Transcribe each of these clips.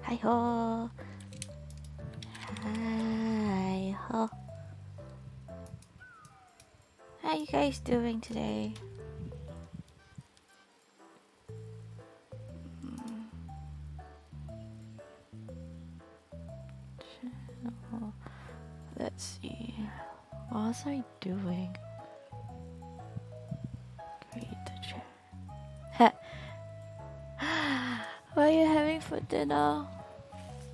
Hi ho. Hi ho. How you guys doing today? Oh, let's see. What was I doing? Create the chat. What are you having for dinner?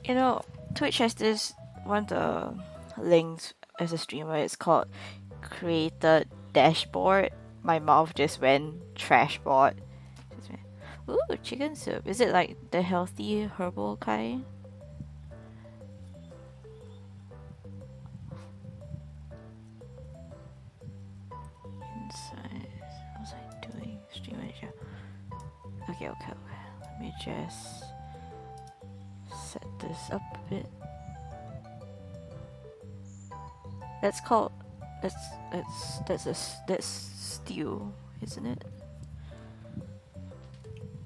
You know, Twitch has this one of the links as a streamer. It's called Created Dashboard. My mouth just went trashboard. Ooh, chicken soup. Is it like the healthy herbal kind? Inside. What was I doing? Stream manager. Okay. Let me just set this up a bit. That's called. That's stew, isn't it?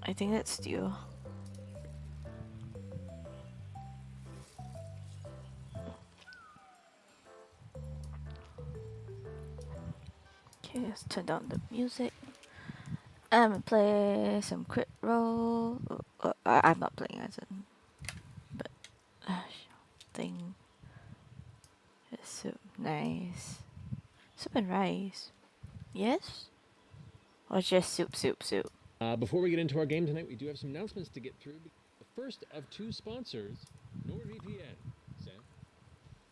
I think that's stew. Okay, let's turn down the music. I'm gonna play some crit roll. I'm not playing as in, but thing. Soup, nice. Soup and rice. Yes? Or just soup? Before we get into our game tonight, we do have some announcements to get through. The first of two sponsors, NordVPN. Sam?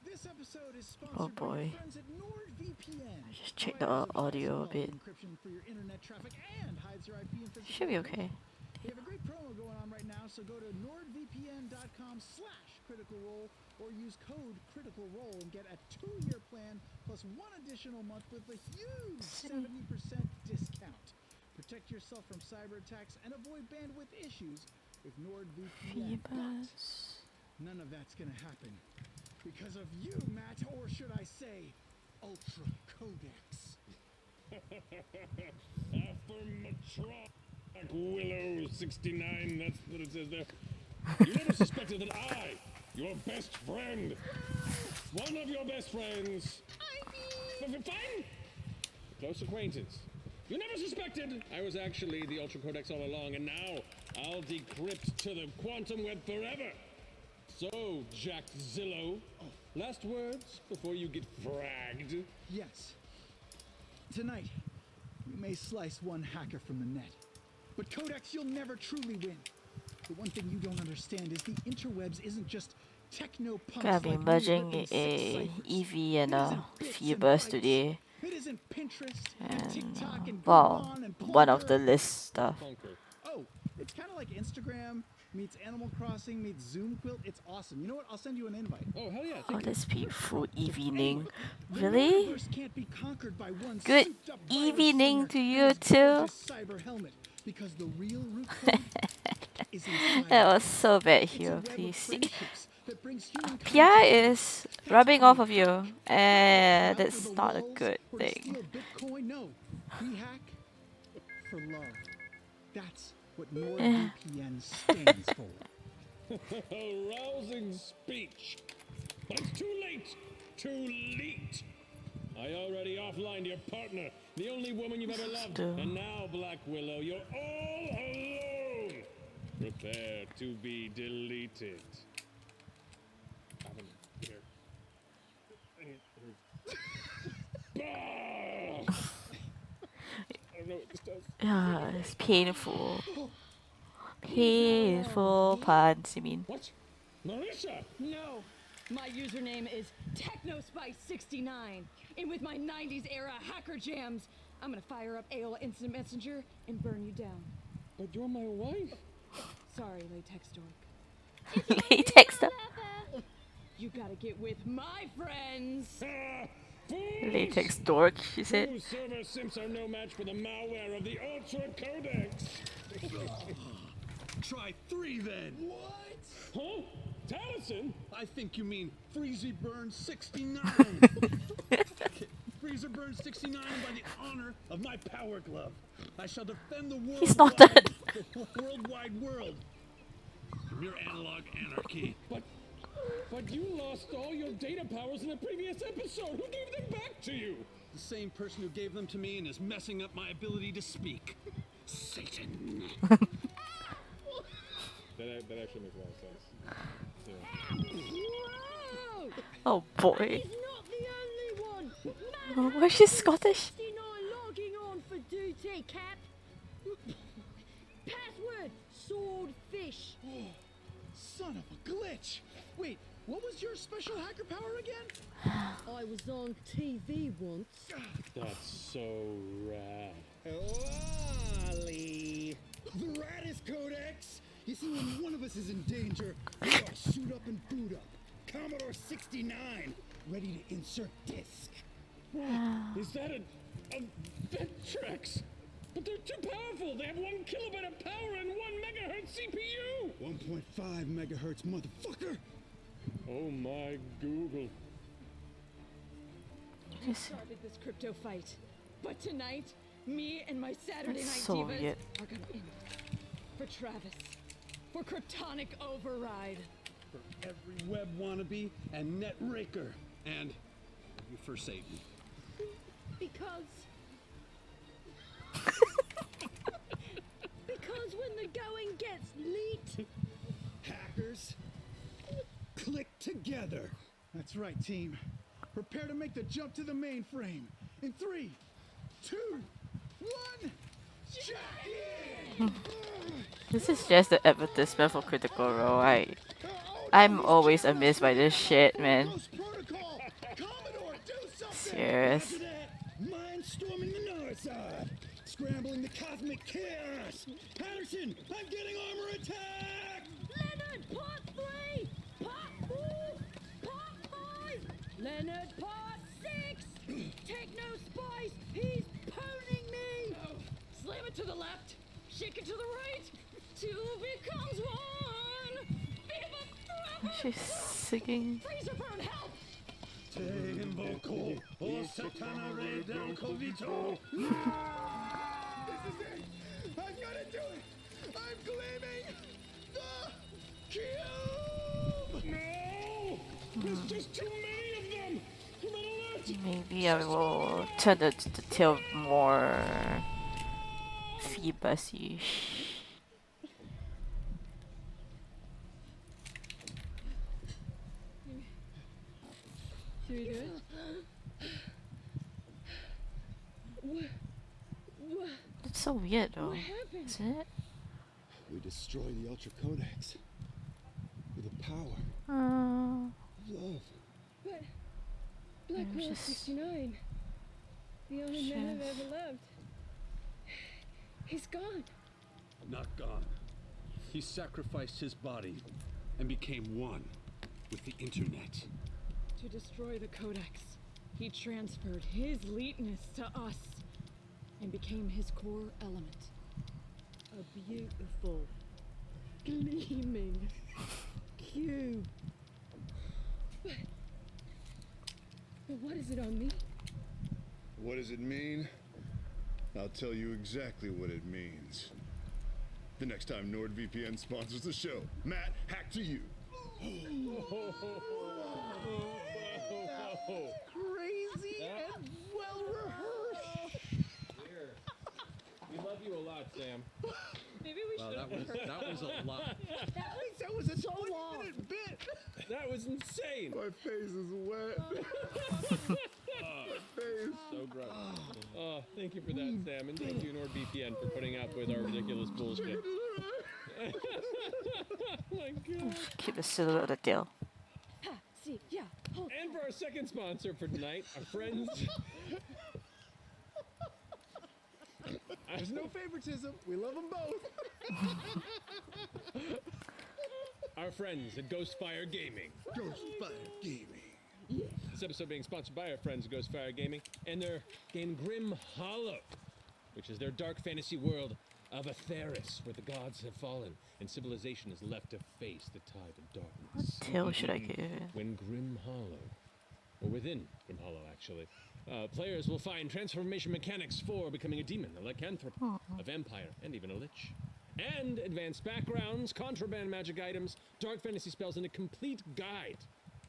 This episode is sponsored Oh boy. by your friends at NordVPN. Just check the audio a bit. Encryption for your internet traffic and hides your IP and physical Should be information. okay. We have a great promo going on right now, so go to nordvpn.com/criticalrole or use code criticalrole and get a 2-year plan plus 1 additional month with a huge 70% discount. Protect yourself from cyber attacks and avoid bandwidth issues with NordVPN. But none of that's gonna happen because of you, Matt, or should I say, Ultra Codex. Affirmatron. Willow 69, that's what it says there. You never suspected that I, your best friend, one of your best friends, fine, close acquaintance. You never suspected I was actually the Ultra Codex all along, and now I'll decrypt to the quantum web forever. So, Jack Zillow, last words before you get fragged? Yes. Tonight, you may slice one hacker from the net. But Codex, you'll never truly win. The one thing you don't understand is the interwebs isn't just techno-punks Gonna be like me merging ripping a six ciphers. Eevee and It a isn't bits and Phoebus bytes. today. It isn't Pinterest and And TikTok and well, Groupon and one of Plunker. the list stuff. Oh, it's kind of like Instagram meets Animal Crossing meets Zoom Quilt. It's awesome. You know what? I'll send you an invite. Oh, hell yeah. Oh, let's be food evening. The Really? universe can't be conquered by one Good souped-up virus evening slinger to and you his too. gorgeous cyber helmet, because the real root code is inside. That was so bad It's a here, web of please. friendships that brings humankind Pia together. is rubbing off of you, and Hack that's for the not a lulz good or to thing. steal Bitcoin? No, we hack for love. That's what NordVPN stands for. Rousing speech. But it's too late. Too late. I already offlined your partner, the only woman you've ever loved. And now, Black Willow, you're all alone. Prepare to be deleted. I don't know what this does. Yeah, it's painful. Painful puns, you mean? What? Marissa! No, my username is TechnoSpice69, and with my 90s era hacker jams, I'm gonna fire up AOL Instant Messenger and burn you down. But you're my wife. Sorry, latex dork. Latex stuff. You gotta get with my friends. Latex dork, she said. Whose server simps are no match for the malware of the Ultra Codex. Try 3 then. What? Huh? Taliesin? I think you mean Freezy Burn 69. Freezer Burn 69 by the honor of my power glove. I shall defend the world. He's not done. The worldwide world. mere analog anarchy. But you lost all your data powers in the previous episode. Who gave them back to you? The same person who gave them to me and is messing up my ability to speak. Satan. That actually makes a lot of sense. Whoa! Oh boy. He's not the only one. Oh, why is she Scottish? 69 logging on for duty, Cap. Password: swordfish. Son of a glitch! Wait, what was your special hacker power again? I was on TV once. That's so rad. Wally! The Radis Codex! You see, when one of us is in danger, we all suit up and boot up. Commodore 69, ready to insert disk. Is that a Vectrex? But they're too powerful. They have 1 kilobyte of power and 1 megahertz CPU. 1.5 megahertz, motherfucker! Oh my Google. I started this crypto fight, but tonight, me and my Saturday That's Night so Divas weird. are gonna end it. For Travis. For Kryptonic Override. For every web wannabe and net raker. And for Satan. Because when the going gets leaked, Hackers, click together. That's right, team. Prepare to make the jump to the mainframe. In 3, 2, 1, jack in! This is just the advertisement for Critical Role. I'm always amazed by this shit, man. Protocol! Commodore, do something! Serious. After that, mind-storming the Narsad. Scrambling the cosmic chaos. Patterson, I'm getting armor attack! Leonard, part 3! Part 4! Part 5! Leonard, part 6! Techno Spice, he's poning me! Slam it to the left, shake it to the right, 2 becomes 1! Viva Throbber! She's singing. Freezer burn, help! Te invoco, o satana re del covito. This is it! I'm gonna do it! I'm claiming the cube! No! There's just too many of them. Red alert! Maybe I will turn the tail more Phoebus-y. Should we do it? What It's so weird though, happened? isn't it? We destroy the Ultra Codex with the power Uh, of love. But Blackwell just- 69, the only man I've ever loved, he's gone. Not gone. He sacrificed his body and became one with the internet. To destroy the Codex, he transferred his leetness to us and became his core element. A beautiful, gleaming cube. But what is it on me? What does it mean? I'll tell you exactly what it means. The next time NordVPN sponsors the show. Matt, hack to you. Crazy and well rehearsed. We love you a lot, Sam. Maybe we Wow, should. that was a lot. That was a 20-minute bit. That was insane. My face is wet. So gross. Oh, thank you for that, Sam, and thank you, NordVPN, for putting up with our ridiculous bullshit. Oh my God. keep the silhouette of the tail. Ha, see, yeah, hold. And for our second sponsor for tonight, our friends. There's no favoritism. We love them both. Our friends at Ghostfire Gaming. Ghostfire Gaming. This episode being sponsored by our friends at Ghostfire Gaming and their game Grim Hollow, which is their dark fantasy world of Atheris, where the gods have fallen and civilization is left to face the tide of darkness. What tail should I give? When Grim Hollow, or within Grim Hollow actually, players will find transformation mechanics for becoming a demon, a lycanthrope, a vampire, and even a lich. and advanced backgrounds, contraband magic items, dark fantasy spells, and a complete guide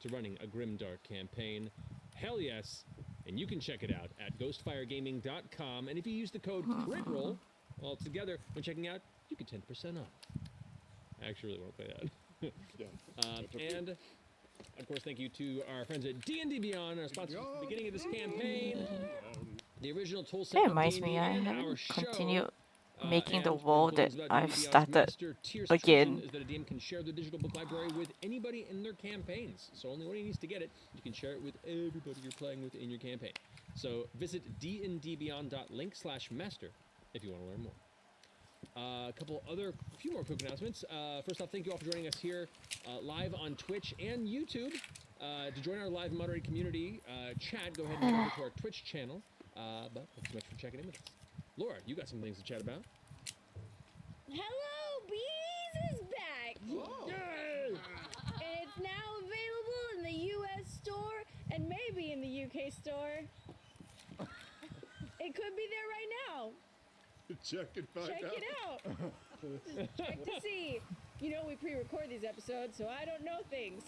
to running a grimdark campaign. Hell yes. And you can check it out at ghostfiregaming.com. And if you use the code CRITROLL all together when checking out, you get 10% off. I actually really want to play that. And of course, thank you to our friends at D&D Beyond, our sponsors at the beginning of this campaign. The original tool set That of reminds D&D me, I and our haven't show. continued making And the one of wall cool that things about I've D&D Beyond's started master tier again. subscription is that a DM can share the digital book library with anybody in their campaigns. So only one needs to get it. You can share it with everybody you're playing with in your campaign. So visit dndbeyond.link/master if you want to learn more. A few more quick announcements. First off, thank you all for joining us here live on Twitch and YouTube. To join our live moderated community chat, go ahead and head over to our Twitch channel. But thanks so much for checking in with us. Laura, you got some things to chat about. Hello, Bees is back! Yay! And it's now available in the US store and maybe in the UK store. It could be there right now. Check and find Check out. it out. Just check to see. You know, we pre-record these episodes, so I don't know things.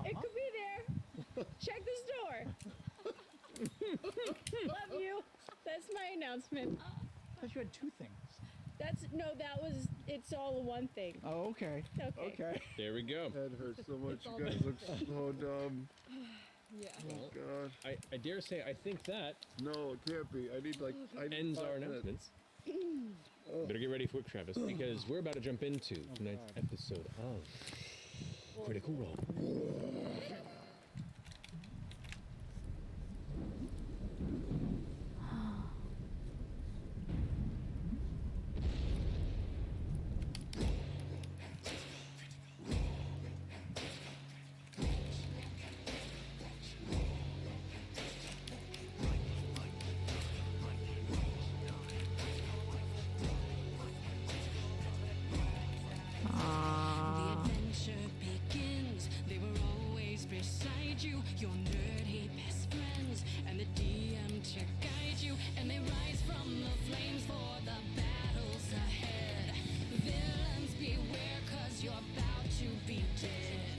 It could be there. Check the store. Love you. That's my announcement. I thought you had two things. It's all one thing. Oh, okay. Okay. There we go. Head hurts so much. You guys look so dumb. Yeah. Oh, God. I dare say I think that No, it can't be. I need ends 5 our minutes. announcements. Better get ready for it, Travis, because we're about to jump into tonight's episode of Critical Role. The adventure begins. They were always beside you, your nerdy best friends, and the DM to guide you. And they rise from the flames for the battles ahead. Villains beware, 'cause you're about to be dead.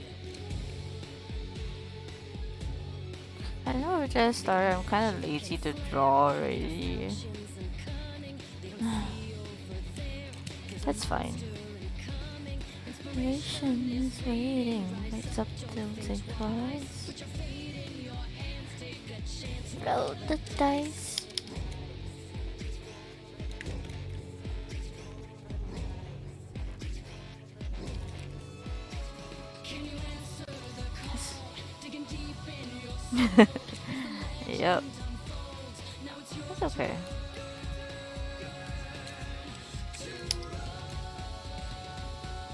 I don't know if I just started. I'm kind of lazy to draw already. That's fine. Inspiration is waiting. It's up till take twice. Roll the dice. Yep. That's okay.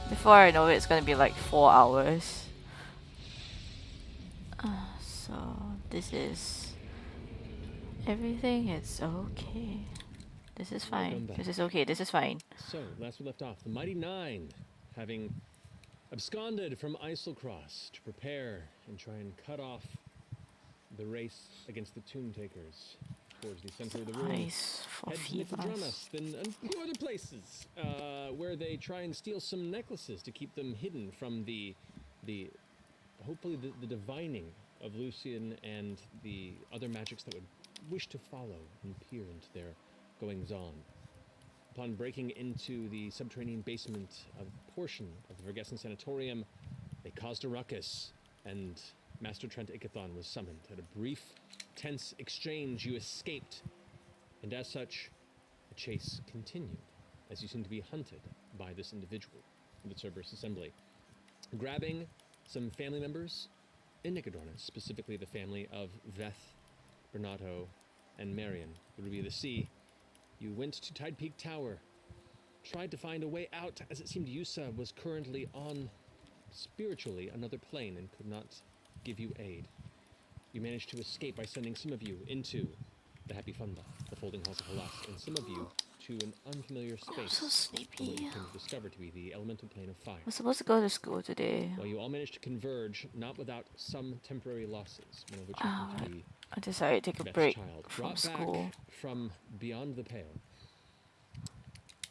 Before I know it, it's gonna be like 4 hours. So this is everything. It's okay. This is fine. Welcome back. This is okay. This is fine. So, last we left off, the Mighty Nine, having absconded from Islecross to prepare and try and cut off the race against the Tomb Takers towards the center of the room. Nice for Head to fevers. Nicodranas, then a few other places where they try and steal some necklaces to keep them hidden from the hopefully the divining of Lucian and the other magics that would wish to follow and peer into their goings on. Upon breaking into the subterranean basement of portion of the Vergessen Sanatorium, they caused a ruckus, and Master Trent Ikathon was summoned. At a brief, tense exchange, you escaped, and as such, the chase continued, as you seem to be hunted by this individual in the Cerberus Assembly. Grabbing some family members in Nicodranas, specifically the family of Veth, Bernato, and Marion, the Ruby of the Sea, you went to Tide Peak Tower, tried to find a way out, as it seemed Yusa was currently on, spiritually, another plane and could not give you aid. You managed to escape by sending some of you into the Happy Funda, the Folding Halls of Halas, and some of you to an unfamiliar I'm space so from what sleepy. you can discover to be the elemental plane of fire. I'm supposed to go to school today. While you all managed to converge, not without some temporary losses, one of which Oh, happened to right. be I decided to take a Beth's break child, from brought school. back from beyond the pale.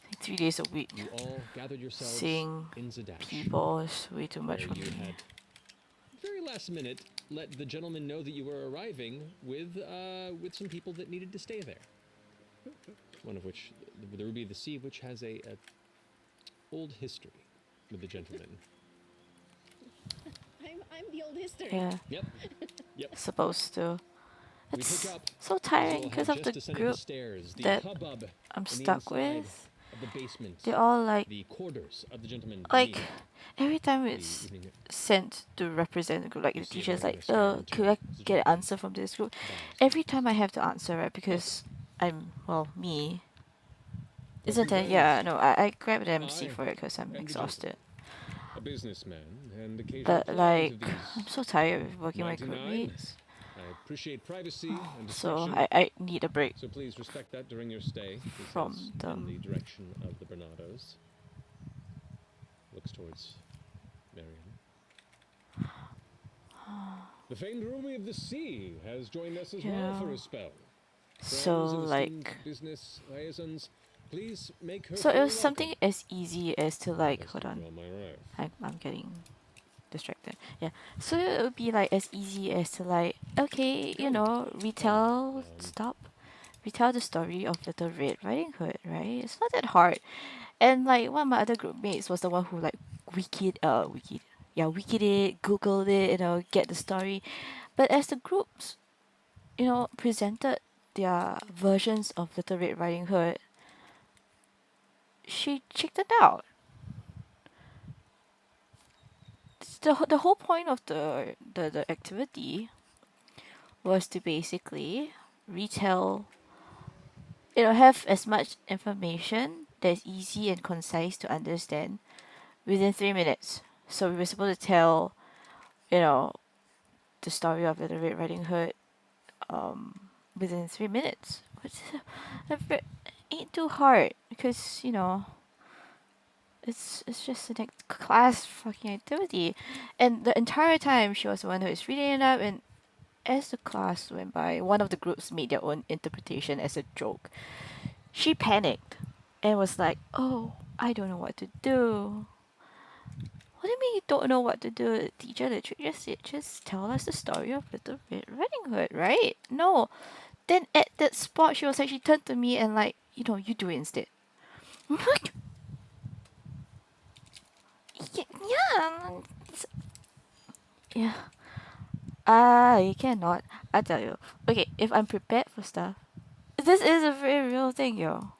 Thank 3 days a week. You all gathered yourselves Seeing in Zadash, people is way too much where for you me. had very last minute let the gentleman know that you were arriving with some people that needed to stay there. One of which, the Ruby of the Sea, which has a old history with the gentleman. I'm the old history. Yeah, Yep. Yep. supposed to. We It's pick up so as you tiring all because had of just the descended group the stairs, the that hubbub I'm in the stuck inside with. of the basement, They're all like the quarters of the gentleman like beneath every time the it's evening. sent to represent the group, like You the see a teacher's very like, scared oh, and could I turned as the get an gentleman answer from this group? bows. Every time I have to answer, right, because I'm, well, me. Isn't you it? guys? Yeah, no, I grabbed an MC I for it because I'm am the exhausted. A businessman and occasional But client like, of these. I'm so tired of working my group 99. mates. I appreciate privacy and So discretion. I need a break So please respect that during your stay. He from says them. in the direction of the Bernados. Looks towards Marion. The famed Ruby of the Sea has joined us as well for a spell. So Friends and esteemed like, business liaisons, please make her so it feel was something welcome. as easy as to like, Best hold of on, all my life. I'm getting distracted. Yeah, so it would be like as easy as to like, okay, you know, retell the story of Little Red Riding Hood, right? It's not that hard. And like one of my other group mates was the one who like wikid it, googled it, you know, get the story. But as the groups, you know, presented their versions of Little Red Riding Hood, she checked it out. The whole point of the activity was to basically retell, you know, have as much information that's easy and concise to understand within 3 minutes. So we were supposed to tell, you know, the story of Little Red Riding Hood within 3 minutes. Which ain't too hard because, you know, it's just a class fucking activity. And the entire time she was the one who was reading it up, and as the class went by, one of the groups made their own interpretation as a joke. She panicked and was like, "Oh, I don't know what to do." What do you mean you don't know what to do? The teacher literally just said, just tell us the story of Little Red Riding Hood, right? No. Then at that spot, she was like, she turned to me and like, you know, you do it instead. I'm like, yeah. Yeah. I cannot. I tell you. Okay, if I'm prepared for stuff, this is a very real thing, yo.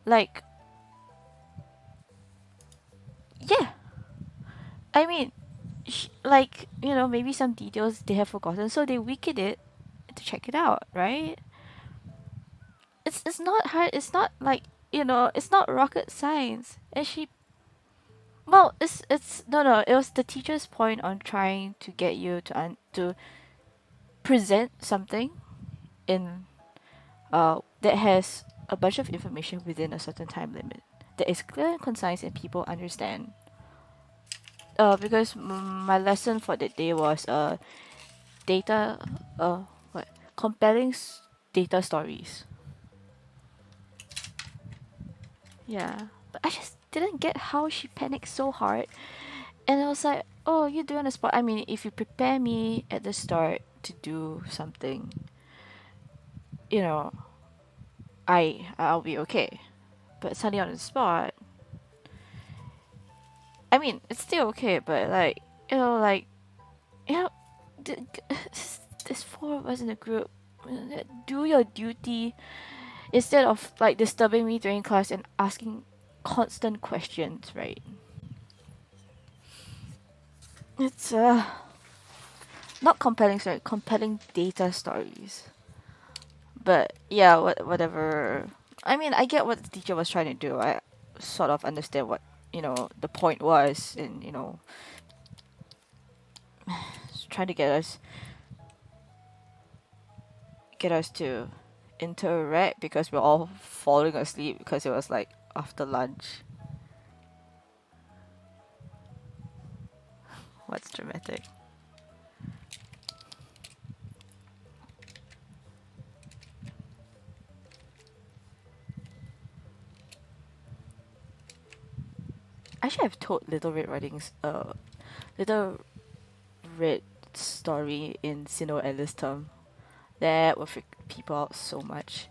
Like, yeah. I mean, like, you know, maybe some details they have forgotten, so they wikid it to check it out, right? It's not hard. It's not like, you know, it's not rocket science. And she, well, it's no. It was the teacher's point on trying to get you to present something in that has a bunch of information within a certain time limit that is clear and concise and people understand. Because my lesson for that day was data what compelling data stories. Yeah, but I just didn't get how she panicked so hard, and I was like, oh, you do on the spot. I mean, if you prepare me at the start to do something, you know, I'll be okay. But suddenly on the spot, I mean, it's still okay, but like, you know, like, you know, there's four of us in the group. Do your duty instead of like disturbing me during class and asking constant questions, right? It's not compelling story, compelling data stories. But yeah, whatever. I mean, I get what the teacher was trying to do. I sort of understand what, you know, the point was, and you know, trying to get us to interact because we're all falling asleep because it was like after lunch. What's dramatic? I should have told Little Red story in Sino Ellis term. That would freak people out so much.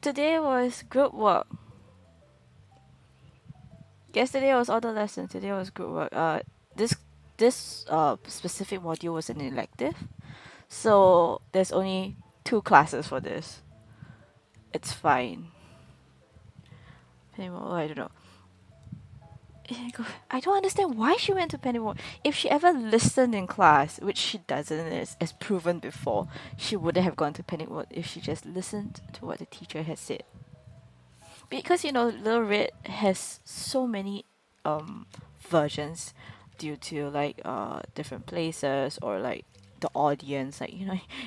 Today was group work. Yesterday was all the lessons. Today was group work. This specific module was an elective, so there's only 2 classes for this. It's fine. Anymore, I don't know. I don't understand why she went to Pennywort. If she ever listened in class, which she doesn't, as proven before, she wouldn't have gone to Pennywort if she just listened to what the teacher had said. Because Little Red has so many versions due to like different places or like the audience. Like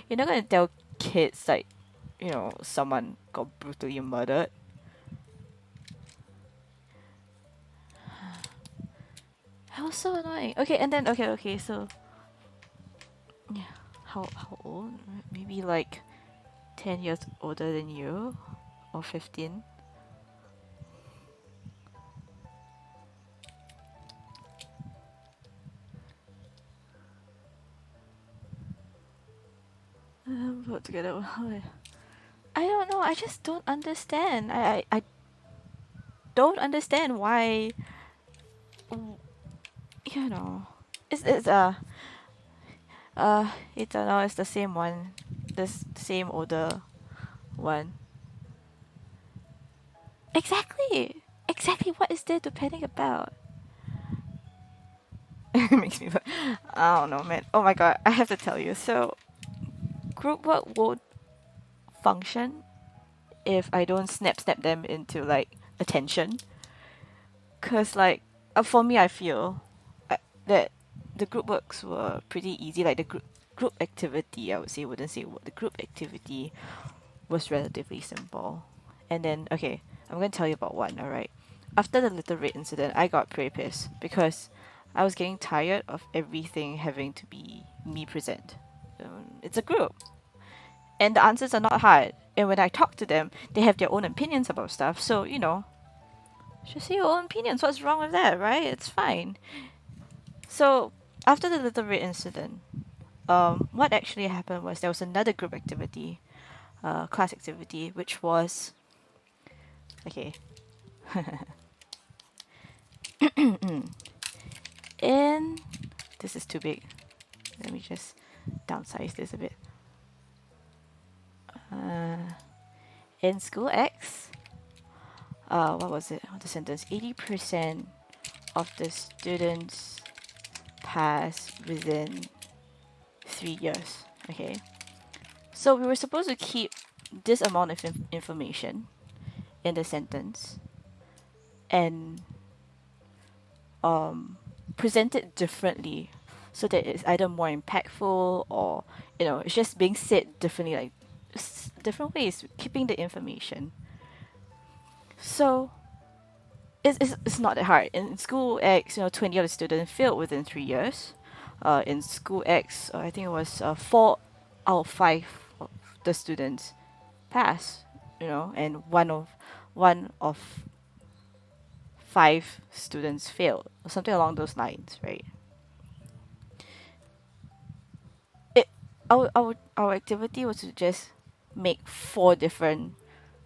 you're not gonna tell kids like someone got brutally murdered. That was so annoying. Okay, and then okay, so yeah, how old? Maybe like 10 years older than you, or 15. Put together. I don't know. I just don't understand. I don't understand why. It's it's the same one, this same older one. Exactly. What is there to panic about? It makes me. I don't know, man. Oh my god, I have to tell you. So, group work won't function if I don't snap them into like attention. Cause like for me, I feel that the group works were pretty easy. Like the group activity, I would say, wouldn't say what the group activity was relatively simple. And then okay, I'm gonna tell you about one. All right, after the Little Red incident, I got pretty pissed because I was getting tired of everything having to be me present. It's a group, and the answers are not hard. And when I talk to them, they have their own opinions about stuff. So just say your own opinions. What's wrong with that, right? It's fine. So after the Little Red incident, what actually happened was there was another group activity, class activity, which was okay. And this is too big. Let me just downsize this a bit. In school X, what was it? The sentence: 80% of the students pass within 3 years. Okay, so we were supposed to keep this amount of information in the sentence and present it differently so that it's either more impactful or it's just being said differently, like different ways, keeping the information. So it's not that hard. In school X, 20 of the students failed within 3 years. In school X, I think it was 4 out of 5 of the students passed, and one of 5 students failed, or something along those lines, right? Our activity was to just make 4 different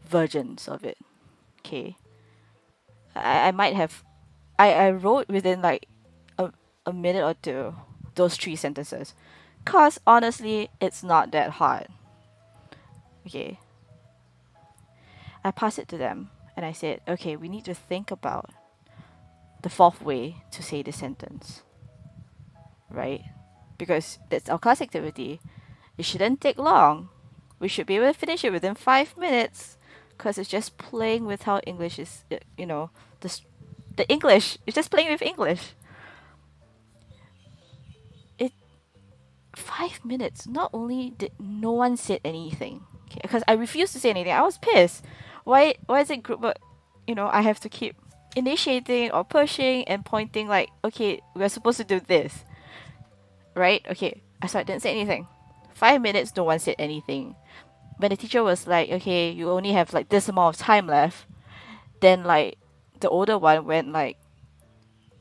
versions of it. Okay, I might have I wrote within like a minute or two those 3 sentences, cause honestly it's not that hard. Okay, I passed it to them and I said, okay, we need to think about the 4th way to say the sentence, right? Because that's our class activity. It shouldn't take long. We should be able to finish it within 5 minutes, because it's just playing with how English is, the English. It's just playing with English. 5 minutes. Not only did no one said anything, because I refused to say anything. I was pissed. Why is it group work? I have to keep initiating or pushing and pointing like, okay, we're supposed to do this, right? Okay, so I didn't say anything. 5 minutes, no one said anything. When the teacher was like, okay, you only have like this amount of time left, then like the older one went like,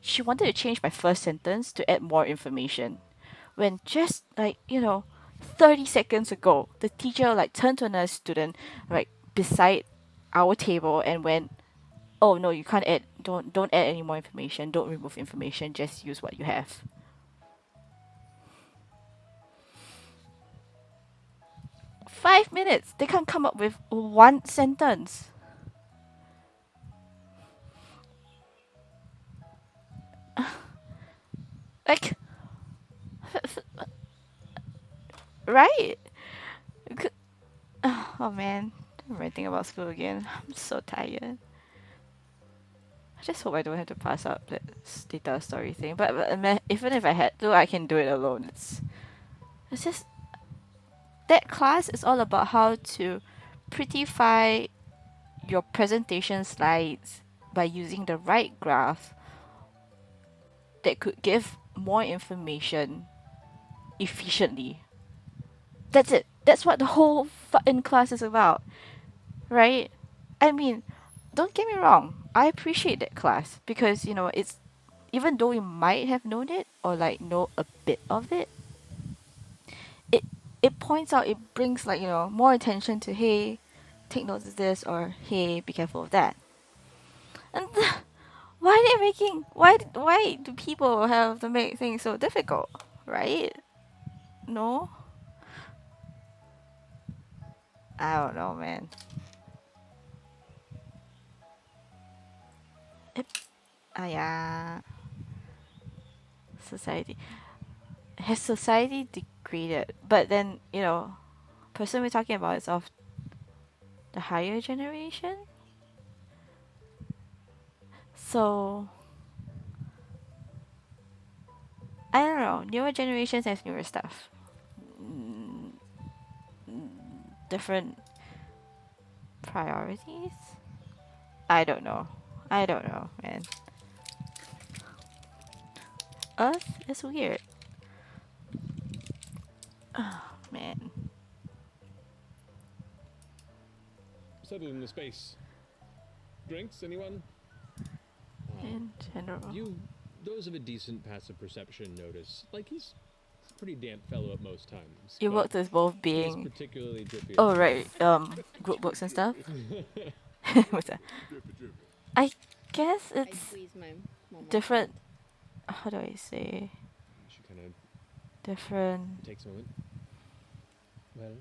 she wanted to change my first sentence to add more information. When just like, 30 seconds ago, the teacher like turned to another student like beside our table and went, oh no, you can't add, don't add any more information, don't remove information, just use what you have. Five minutes, they can't come up with one sentence. Like, right? Oh man, I'm ranting about school again. I'm so tired. I just hope I don't have to pass up that data story thing. But even if I had to, I can do it alone. It's just that class is all about how to prettify your presentation slides by using the right graph that could give more information efficiently. That's it. That's what the whole fucking class is about, right? I mean, don't get me wrong. I appreciate that class because it's, even though we might have known it or like know a bit of it, it it points out, it brings like more attention to, hey, take notes of this, or hey, be careful of that. And why do people have to make things so difficult, right? No, I don't know, man. It, yeah. Society has society degraded, but then person we're talking about is of the higher generation. So I don't know. Newer generations have newer stuff. Mm, Different priorities. I don't know. I don't know, man. Us is weird. Oh man. Settle in the space. Drinks, anyone? In general. Those of a decent passive perception notice, like he's a pretty damp fellow at most times. You but worked with both he's being. particularly drippy. Oh right. Group books and stuff. What's that? I guess I it's squeezed my mom. different. How do I say? She kind of Different takes a moment. Well,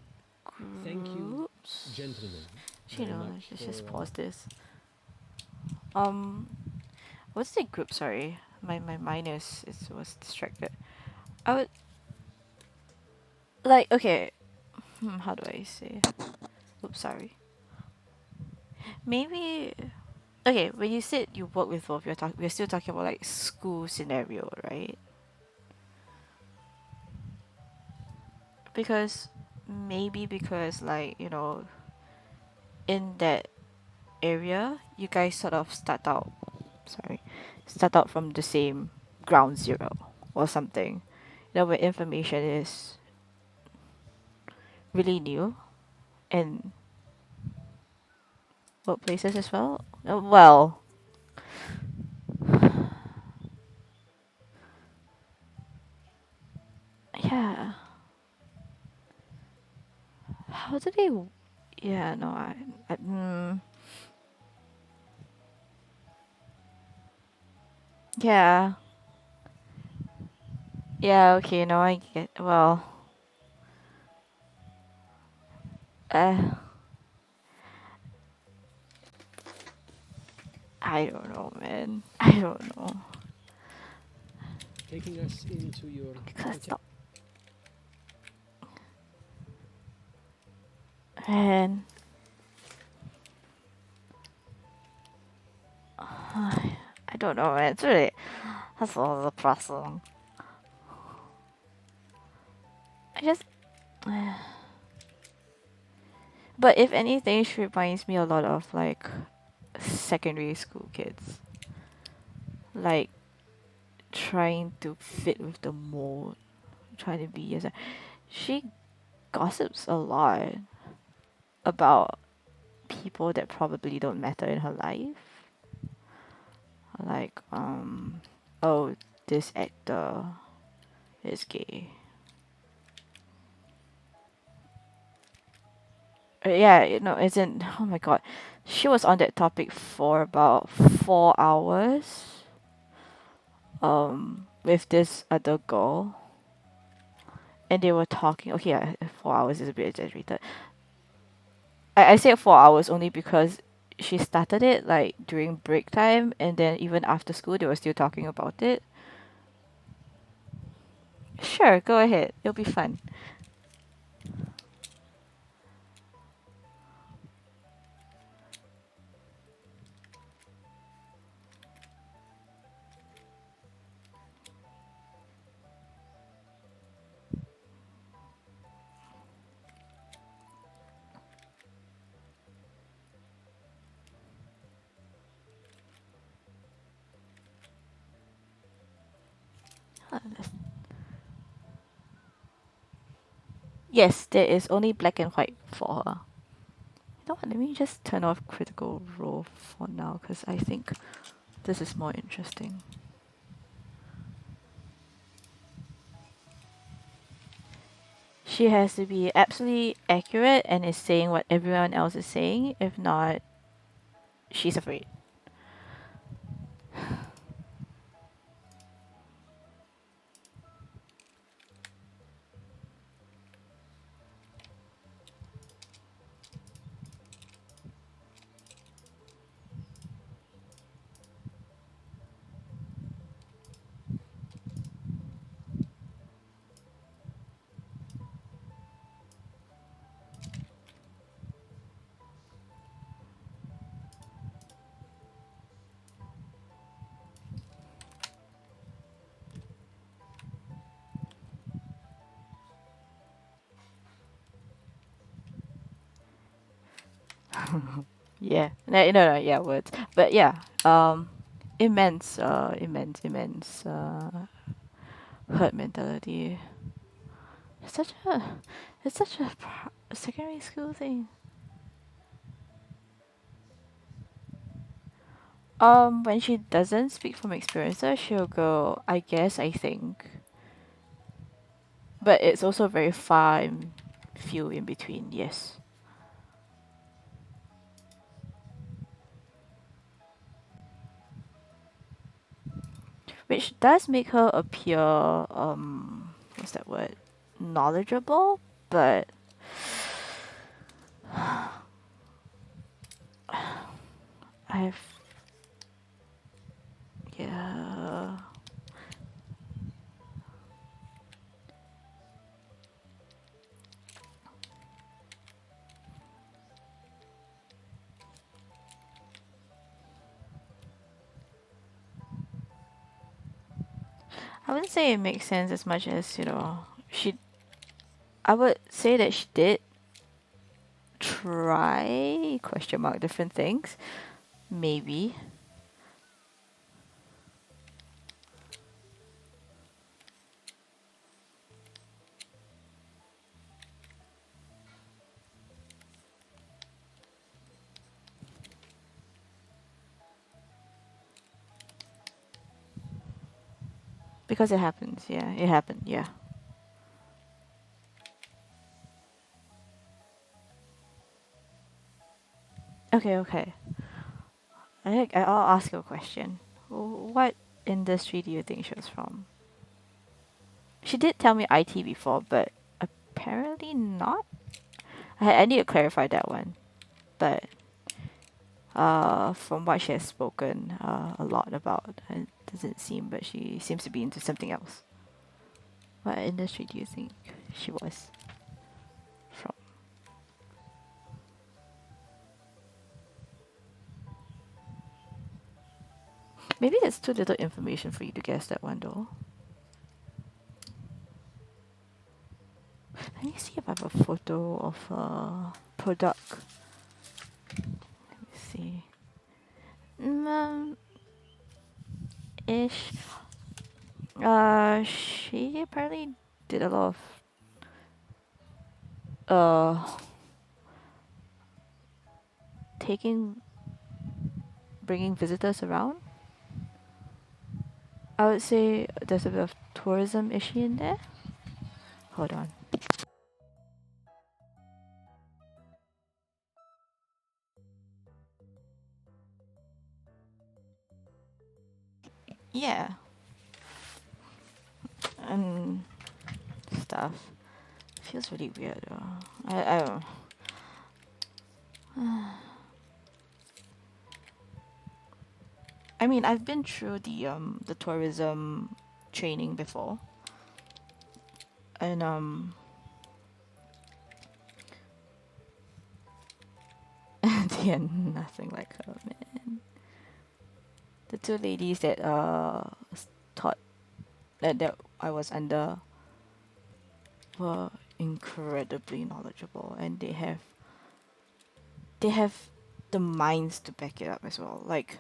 thank you, groups. gentlemen. Actually, very no, much let's just for, pause this. What's the group? Sorry, my mind was distracted. I would like, okay. How do I say? Oops, sorry. Maybe okay. When you said you work with both, we're still talking about like school scenario, right? Because because like in that area, you guys sort of start out from the same ground zero or something. Where information is really new and workplaces as well. Well, yeah. How do they? Yeah, no, yeah. Yeah, okay, no, I get, well, uh, I don't know, man. I don't know. taking us into your. Because stop. Man. I don't know, man. It's really, that's all depressing. But if anything, she reminds me a lot of like secondary school kids. Like trying to fit with the mold, trying to be as a. She gossips a lot about people that probably don't matter in her life. Like, oh, this actor is gay. Yeah, isn't. Oh my god. She was on that topic for about 4 hours. With this other girl. And they were talking. Okay, yeah, 4 hours is a bit exaggerated. I say 4 hours only because she started it like during break time, and then even after school they were still talking about it. Sure, go ahead. It'll be fun. Yes, there is only black and white for her. You know what? Let me just turn off Critical Role for now because I think this is more interesting. She has to be absolutely accurate and is saying what everyone else is saying. If not, she's afraid. Yeah, no, yeah, words. But yeah, immense herd mentality. It's such a, it's such a secondary school thing. When she doesn't speak from experiences, she'll go, I guess, I think. But it's also very far and few in between, yes. Which does make her appear, what's that word? Knowledgeable, but I've, yeah. I wouldn't say it makes sense as much as, I would say that she did try, question mark, different things. Maybe. Because it happens, yeah. It happened, yeah. Okay. I'll ask you a question. What industry do you think she was from? She did tell me IT before, but apparently not. I need to clarify that one. But from what she has spoken a lot about, it doesn't seem, but she seems to be into something else. What industry do you think she was from? Maybe it's too little information for you to guess that one though. Let me see if I have a photo of a product ish. She apparently did a lot of taking, bringing visitors around. I would say there's a bit of tourism issue in there. Hold on. Yeah. And stuff. Feels really weird though. I don't. I mean, I've been through the tourism training before, and they are nothing like her, man. The two ladies that taught that I was under were incredibly knowledgeable, and they have the minds to back it up as well. Like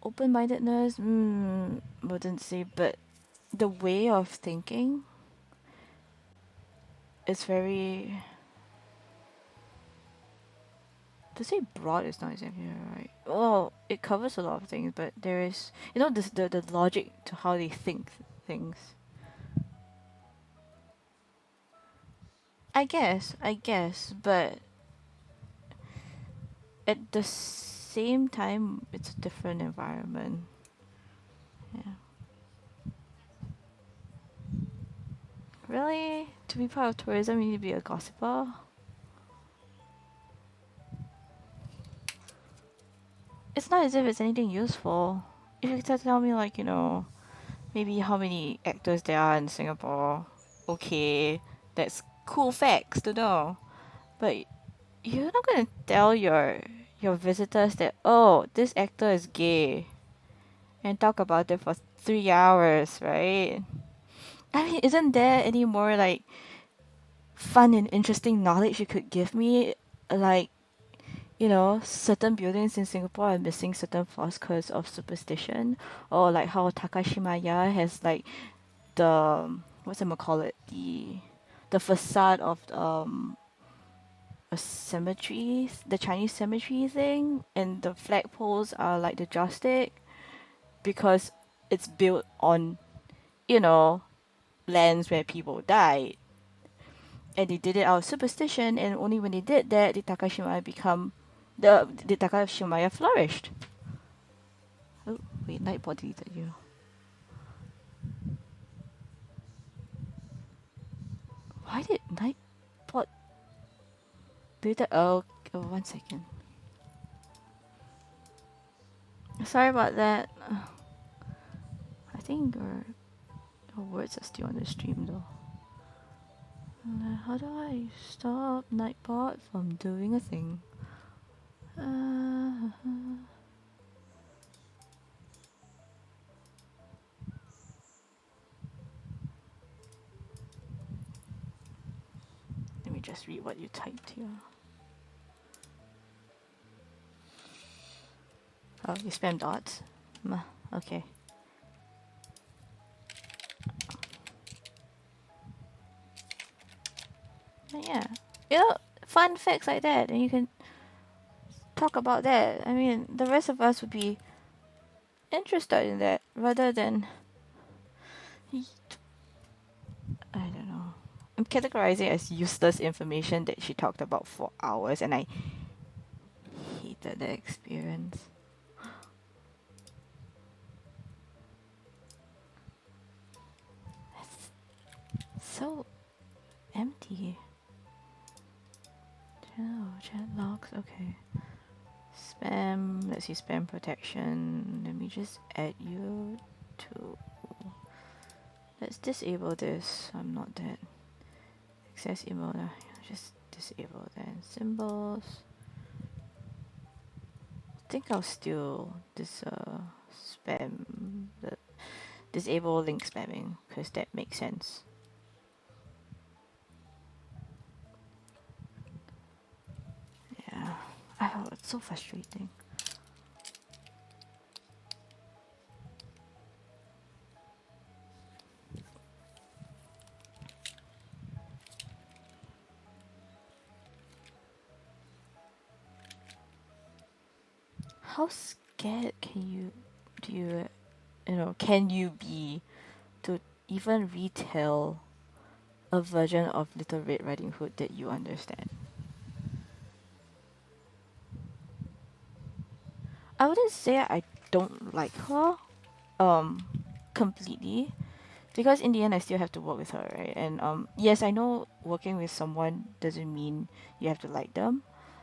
open-mindedness, wouldn't say, but the way of thinking is very. To say broad is not exactly right. Well, it covers a lot of things, but there is, this the logic to how they think things. I guess, but at the same time, it's a different environment. Yeah. Really, to be part of tourism, you need to be a gossiper. It's not as if it's anything useful. If you could tell me, like, maybe how many actors there are in Singapore, okay, that's cool facts to know. But you're not gonna tell your visitors that, oh, this actor is gay, and talk about it for 3 hours, right? I mean, isn't there any more like fun and interesting knowledge you could give me? Like, certain buildings in Singapore are missing certain floors because of superstition, or like how Takashimaya has like the what's it call it, the facade of a cemetery, the Chinese cemetery thing, and the flagpoles are like the joystick because it's built on, you know, lands where people died. And they did it out of superstition, and only when they did that did Takashimaya flourished. Oh wait, Nightbot deleted you. Why did Nightbot delete? Oh, 1 second. Sorry about that. I think our words are still on the stream though. How do I stop Nightbot from doing a thing? Let me just read what you typed here. Oh, you spam dots? Okay. But yeah. Fun facts like that, and you can talk about that. I mean, the rest of us would be interested in that rather than. I don't know. I'm categorizing it as useless information that she talked about for hours, and I hated the experience. It's so empty. Chat logs, okay. Spam, let's see, spam protection. Let me just add you to. Let's disable this. I'm not that. Access email, just disable that. Symbols. I think I'll still spam, disable link spamming, because that makes sense. Yeah. Oh, it's so frustrating. how scared can you be to even retell a version of Little Red Riding Hood that you understand? I wouldn't say I don't like her, um, completely, because in the end I still have to work with her, right? And yes, I know working with someone doesn't mean you have to like them,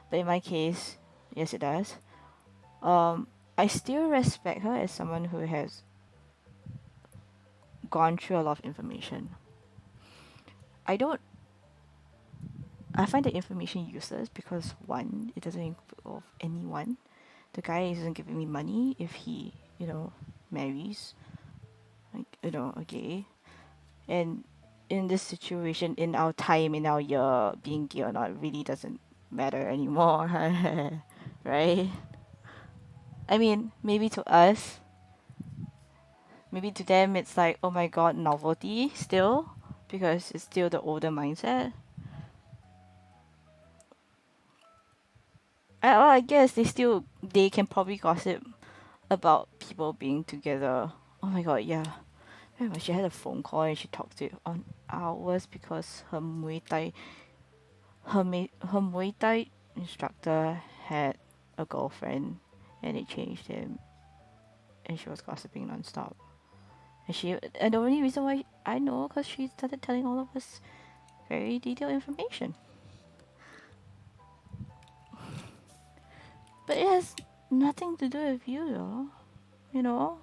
but in my case, yes, it does. I still respect her as someone who has gone through a lot of information. I don't. I find the information useless because one, it doesn't involve anyone. The guy isn't giving me money if he, marries, like, a gay. And in this situation, in our time, in our year, being gay or not really doesn't matter anymore, right? I mean, maybe to us, maybe to them, it's like, oh my god, novelty still, because it's still the older mindset. I guess they can probably gossip about people being together. Oh my god, yeah. Remember, she had a phone call and she talked to on hours because her Muay Thai instructor had a girlfriend and it changed him, and she was gossiping nonstop. And the only reason why I know, because she started telling all of us very detailed information. But it has nothing to do with you, though. You know.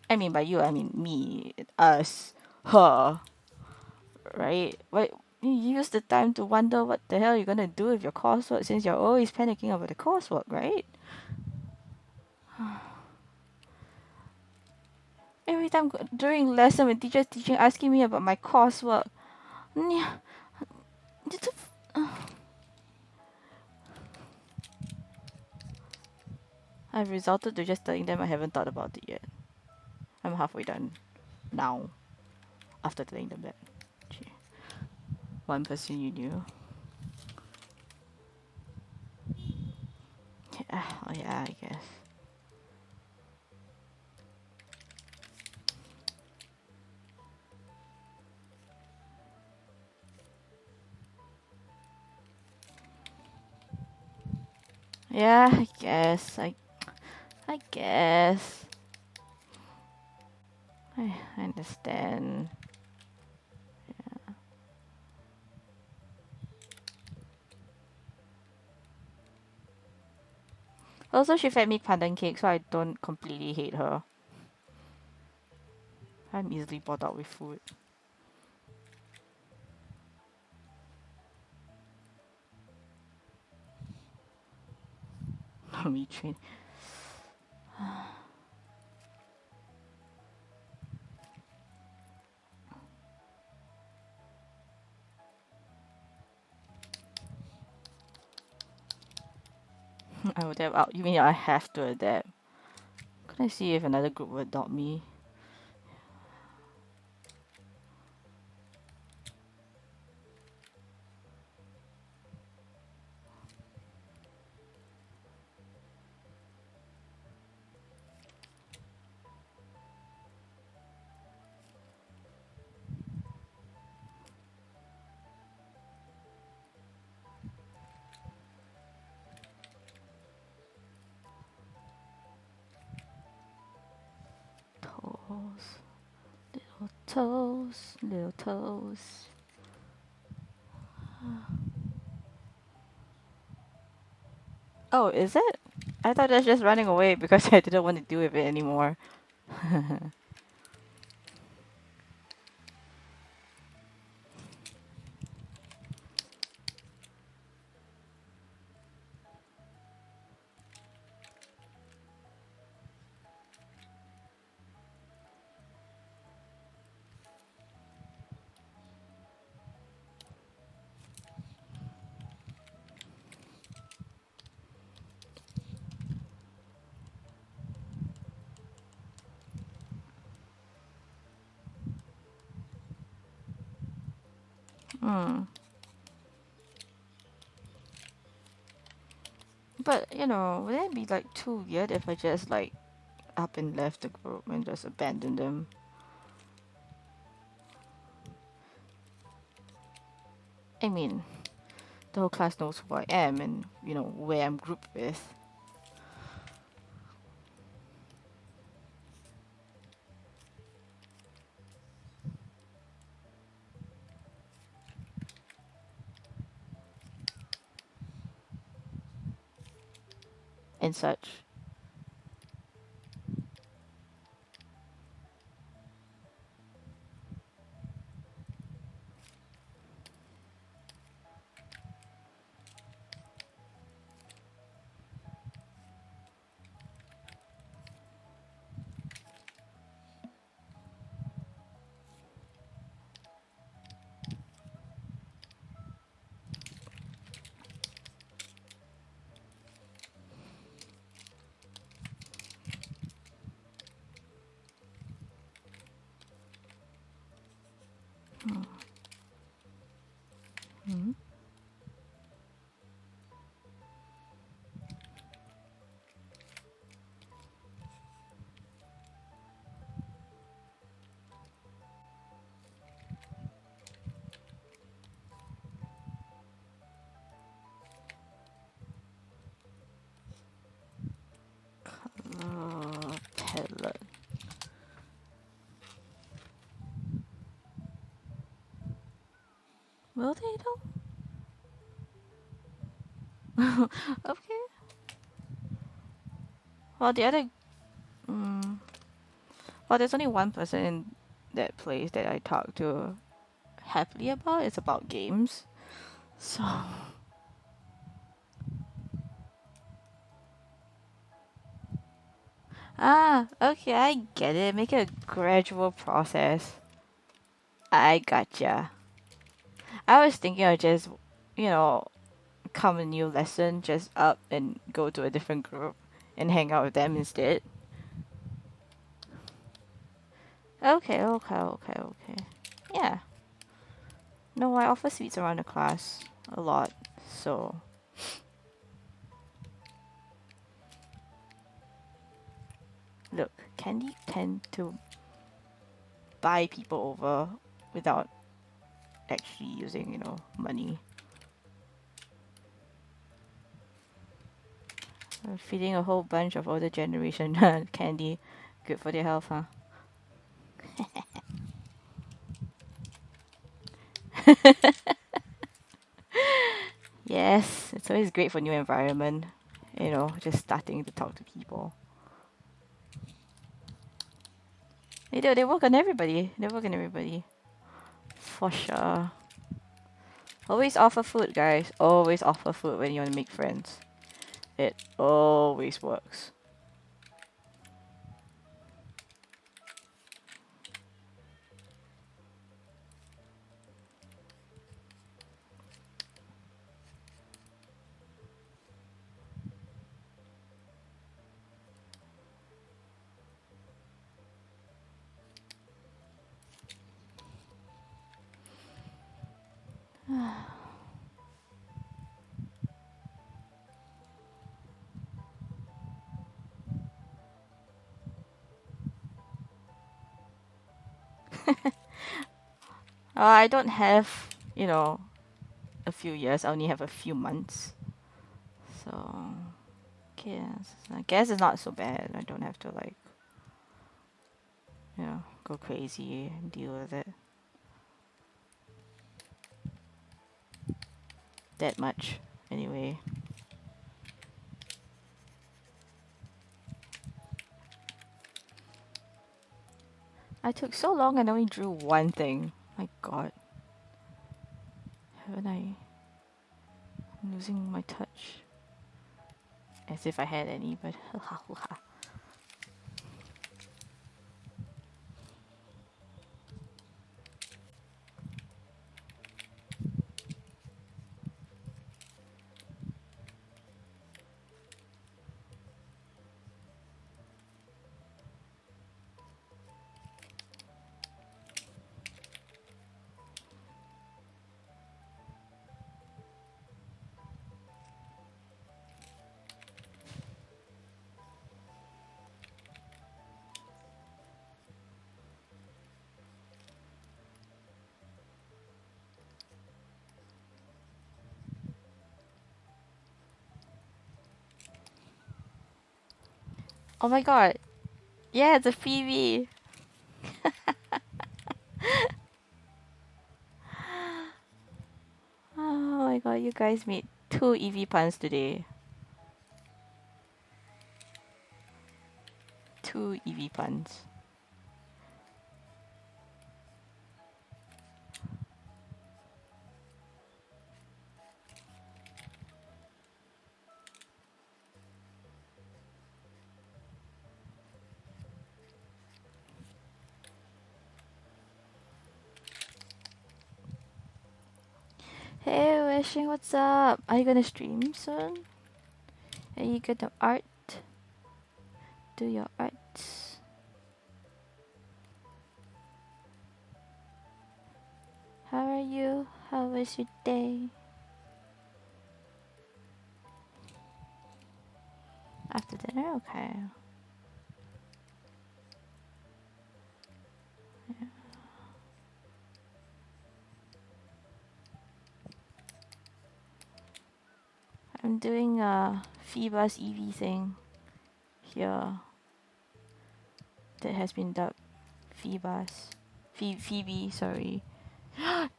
I mean, by you, I mean me, us, her, right? But you use the time to wonder what the hell you're gonna do with your coursework since you're always panicking about the coursework, right? Every time during lesson when teachers teaching asking me about my coursework, I've resorted to just telling them I haven't thought about it yet. I'm halfway done now after telling them that. Gee. One person you knew. Yeah, oh yeah, I guess. Yeah, I guess. I guess. I understand. Yeah. Also, she fed me pandan cake, so I don't completely hate her. I'm easily bought out with food. Me train. I would have. You mean I have to adapt? Can I see if another group will adopt me? Toes, little toes, little toes. Oh, is it? I thought that's just running away because I didn't want to deal with it anymore. Hmm. But, you know, would it be like too weird if I just like up and left the group and just abandoned them? I mean, the whole class knows who I am and, you know, where I'm grouped with. And such. Hmm. Palette. Will they though? Okay. Well, the other. Mm, well, there's only one person in that place that I talk to happily about. It's about games. So. Ah, okay, I get it. Make it a gradual process. I gotcha. I was thinking of just, you know, come a new lesson, just up and go to a different group and hang out with them instead. Okay, okay, okay, okay. Yeah. No, I offer sweets around the class a lot, so. Look, candy tend to buy people over without actually using, you know, money. Feeding a whole bunch of older generation candy, good for their health, huh? Yes, it's always great for new environment. You know, just starting to talk to people. They do. They work on everybody. They work on everybody. For sure. Always offer food, guys. Always offer food when you want to make friends. It always works. I don't have, you know, a few years. I only have a few months. So, okay, I guess it's not so bad. I don't have to like, you know, go crazy and deal with it that much. Anyway, I took so long and only drew one thing. My God, haven't I? I'm losing my touch. As if I had any, but Oh my god. Yeah, it's a freebie. Oh my god, you guys made 2 EV puns today. 2 EV puns. Hey, Wishing, what's up? Are you gonna stream soon? Are you gonna art? Do your arts. How are you? How was your day? After dinner? Okay. Yeah. I'm doing a Phoebus EV thing here that has been dubbed Phoebus. Phoebe, sorry.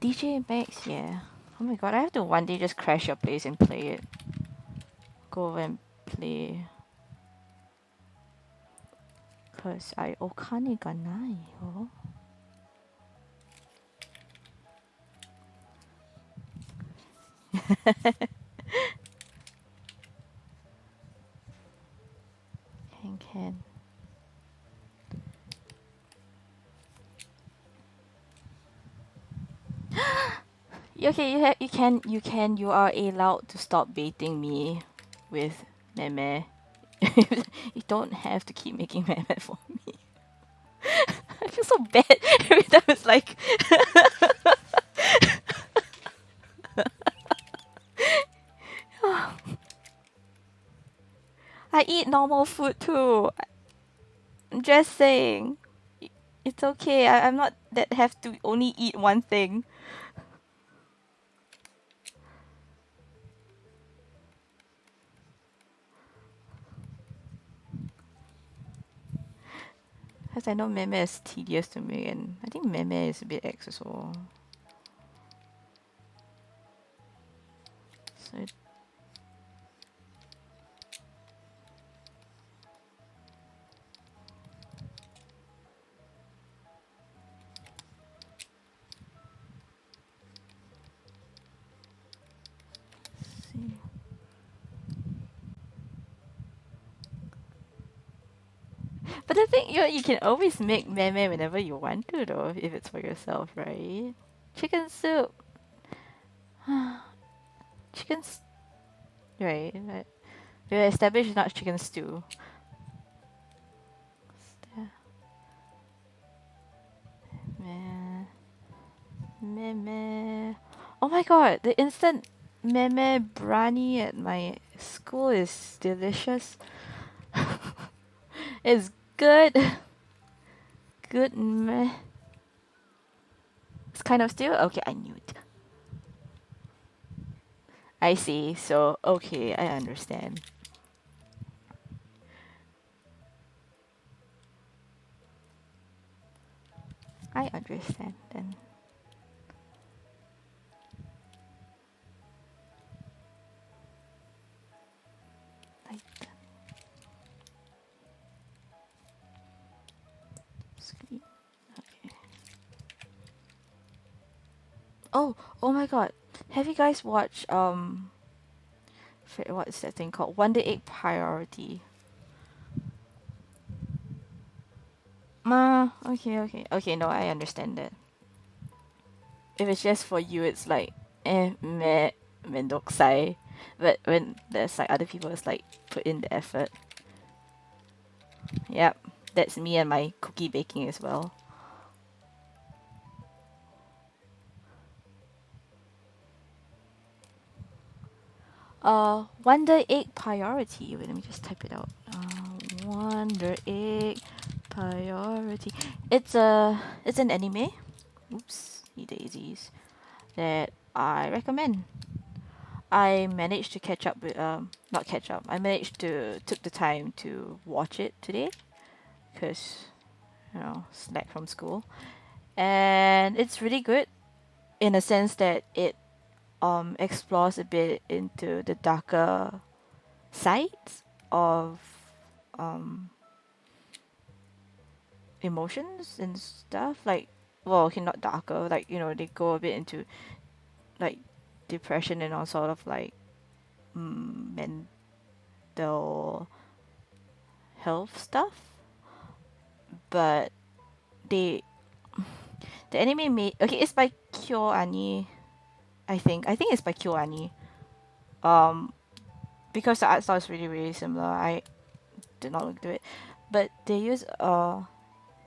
DJ Max, yeah. Oh my god, I have to one day just crash your place and play it. Go over and play. Cause I okane ga nai yo. Can. Okay, you are allowed to stop baiting me with meme. You don't have to keep making meme for me. I feel so bad every time it's like I eat normal food too. I'm just saying. It's okay. I'm not that have to only eat one thing. Because I know meme is tedious to me, and I think meme is a bit X as well. So see. But the thing, you can always make meme whenever you want to, though, if it's for yourself, right? Chicken soup. Chicken. Right, right. We established not chicken stew. Meh. Meme. Oh my god, the instant meme brani at my school is delicious. It's good. Good meh. It's kind of still okay. I knew it. I see. So okay, I understand. I understand then. Like screen. Okay. Oh my god. Have you guys watched what is that thing called? Wonder Egg Priority. Okay, no, I understand that. If it's just for you, it's like, meh, mendokusai. But when there's like other people, it's like, put in the effort. Yep, that's me and my cookie baking as well. Wonder Egg Priority. Wait, let me just type it out. Wonder Egg Priority. It's an anime. Oops, daisies. That I recommend. I managed to catch up with not catch up. I managed to took the time to watch it today because slack from school, and it's really good in a sense that it explores a bit into the darker sides of um emotions and stuff. Like, well, okay, not darker. Like, they go a bit into like depression and all sort of like mental health stuff. But they the anime made okay. It's by Kyo Ani. I think it's by Kyo Ani. Um, because the art style is really really similar. I did not look into it, but they use a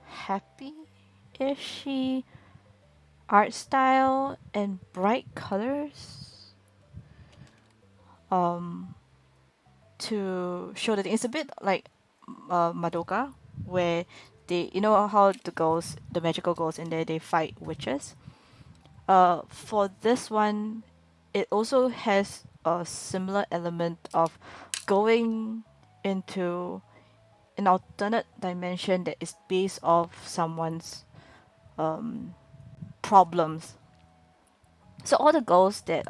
happy-ishy art style and bright colors. To show that it's a bit like Madoka, where how the magical girls in there, they fight witches. For this one, it also has a similar element of going into an alternate dimension that is based off someone's problems. So all the girls that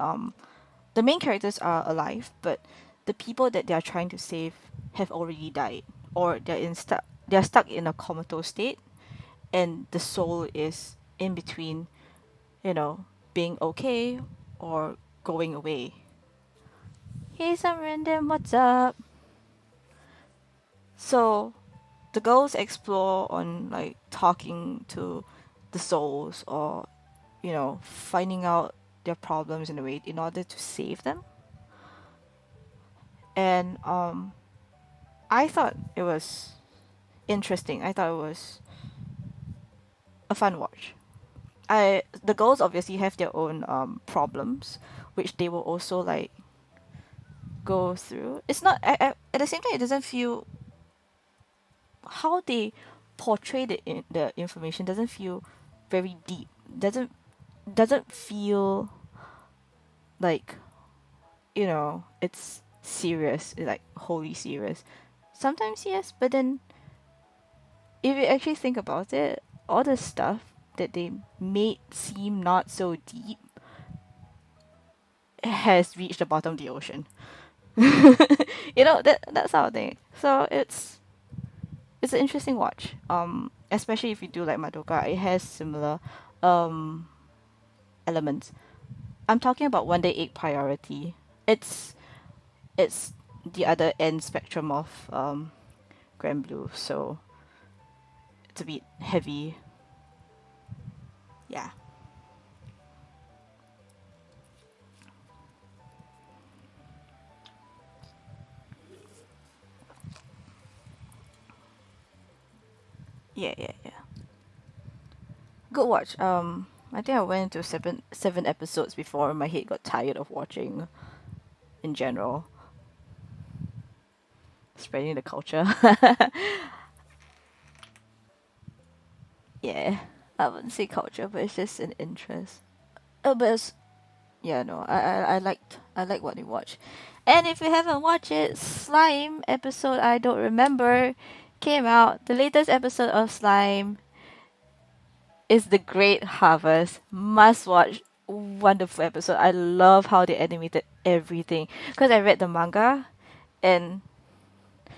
the main characters are alive, but the people that they are trying to save have already died, or they're stuck in a comatose state, and the soul is in between, being okay or going away. Hey, some random, what's up? So the girls explore on like talking to the souls, or finding out their problems in a way in order to save them. And I thought it was interesting. I thought it was a fun watch. The girls obviously have their own problems, which they will also like go through. It's not at the same time. It doesn't feel how they portray the information doesn't feel very deep. Doesn't feel like it's serious, like wholly serious. Sometimes yes, but then if you actually think about it, all the stuff that they made seem not so deep has reached the bottom of the ocean. That's how I think. So it's an interesting watch. Especially if you do like Madoka, it has similar um elements. I'm talking about One Day Egg Priority. It's the other end spectrum of Grand Blue, so it's a bit heavy. Yeah. Yeah. Good watch. I think I went into seven episodes before my head got tired of watching in general. Spreading the culture. Yeah. I wouldn't say culture, but it's just an interest. But yeah, no, I like what you watch. And if you haven't watched it, Slime episode I don't remember came out. The latest episode of Slime is The Great Harvest. Must watch. Wonderful episode. I love how they animated everything. Because I read the manga, and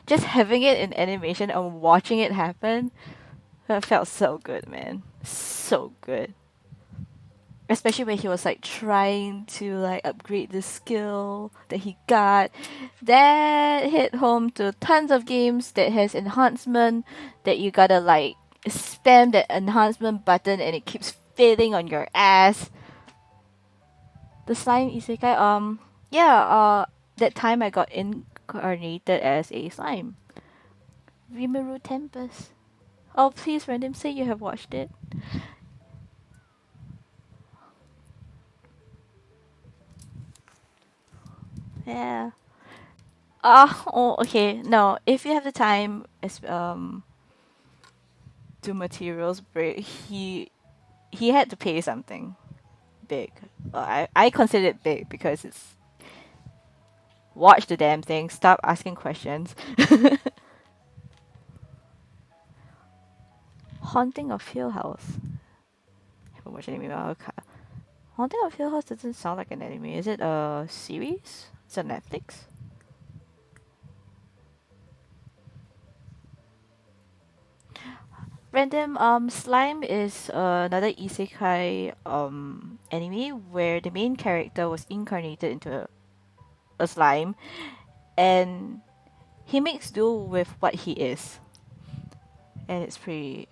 just having it in animation and watching it happen, that felt so good, man. So good. Especially when he was like trying to like upgrade the skill that he got. That hit home to tons of games that has enhancement that you gotta like spam that enhancement button and it keeps failing on your ass. The slime isekai, that time I got incarnated as a slime. Rimuru Tempest. Oh, please, random, say you have watched it. Yeah. Okay. No, if you have the time, do materials break. He had to pay something big. I consider it big because Watch the damn thing. Stop asking questions. Haunting of Hill House. Haven't watched anime. Okay. Haunting of Hill House doesn't sound like an anime. Is it a series? Is it Netflix? Random Slime is another isekai anime where the main character was incarnated into a slime and he makes do with what he is. And it's pretty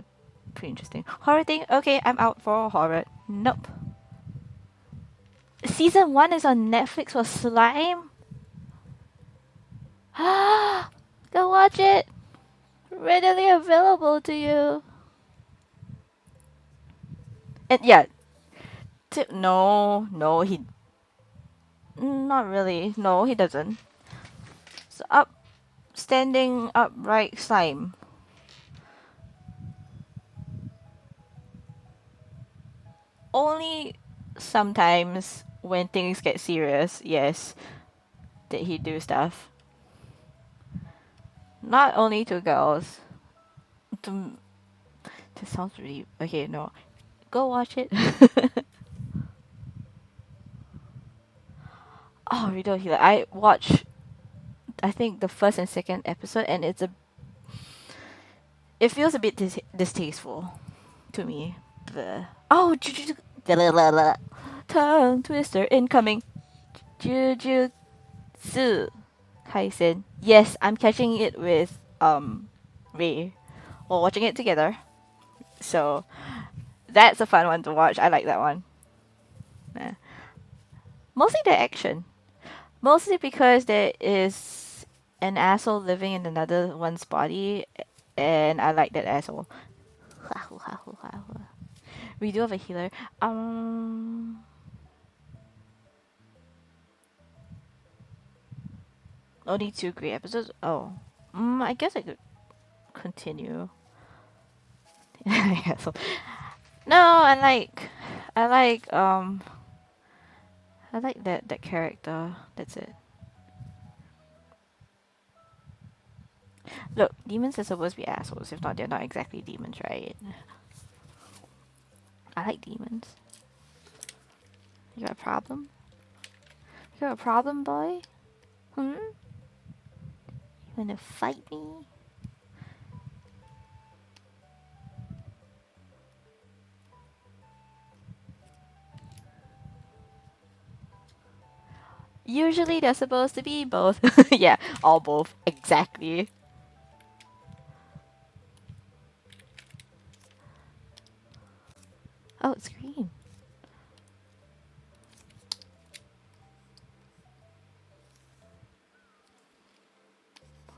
interesting. Horror thing? Okay, I'm out for horror. Nope. Season 1 is on Netflix for Slime? Go watch it! Readily available to you. And yeah, no, he not really. No, he doesn't. So standing upright slime. Only sometimes when things get serious, yes, did he do stuff. Not only to girls. This sounds really okay. No, go watch it. Oh, Riddle Healer. I watched, I think, the first and second episode, and it feels a bit distasteful to me. Oh, tongue twister incoming. Jujutsu Kaisen. Yes, I'm catching it with Ray. We're watching it together. So that's a fun one to watch. I like that one. Mostly the action. Mostly because there is an asshole living in another one's body, and I like that asshole. We do have a healer. Only 2 great episodes. Oh, I guess I could continue. No, I like that character. That's it. Look, demons are supposed to be assholes. If not, they're not exactly demons, right? I like demons. You got a problem? You got a problem, boy? You wanna fight me? Usually they're supposed to be both. Yeah, all both. Exactly. Oh, it's green.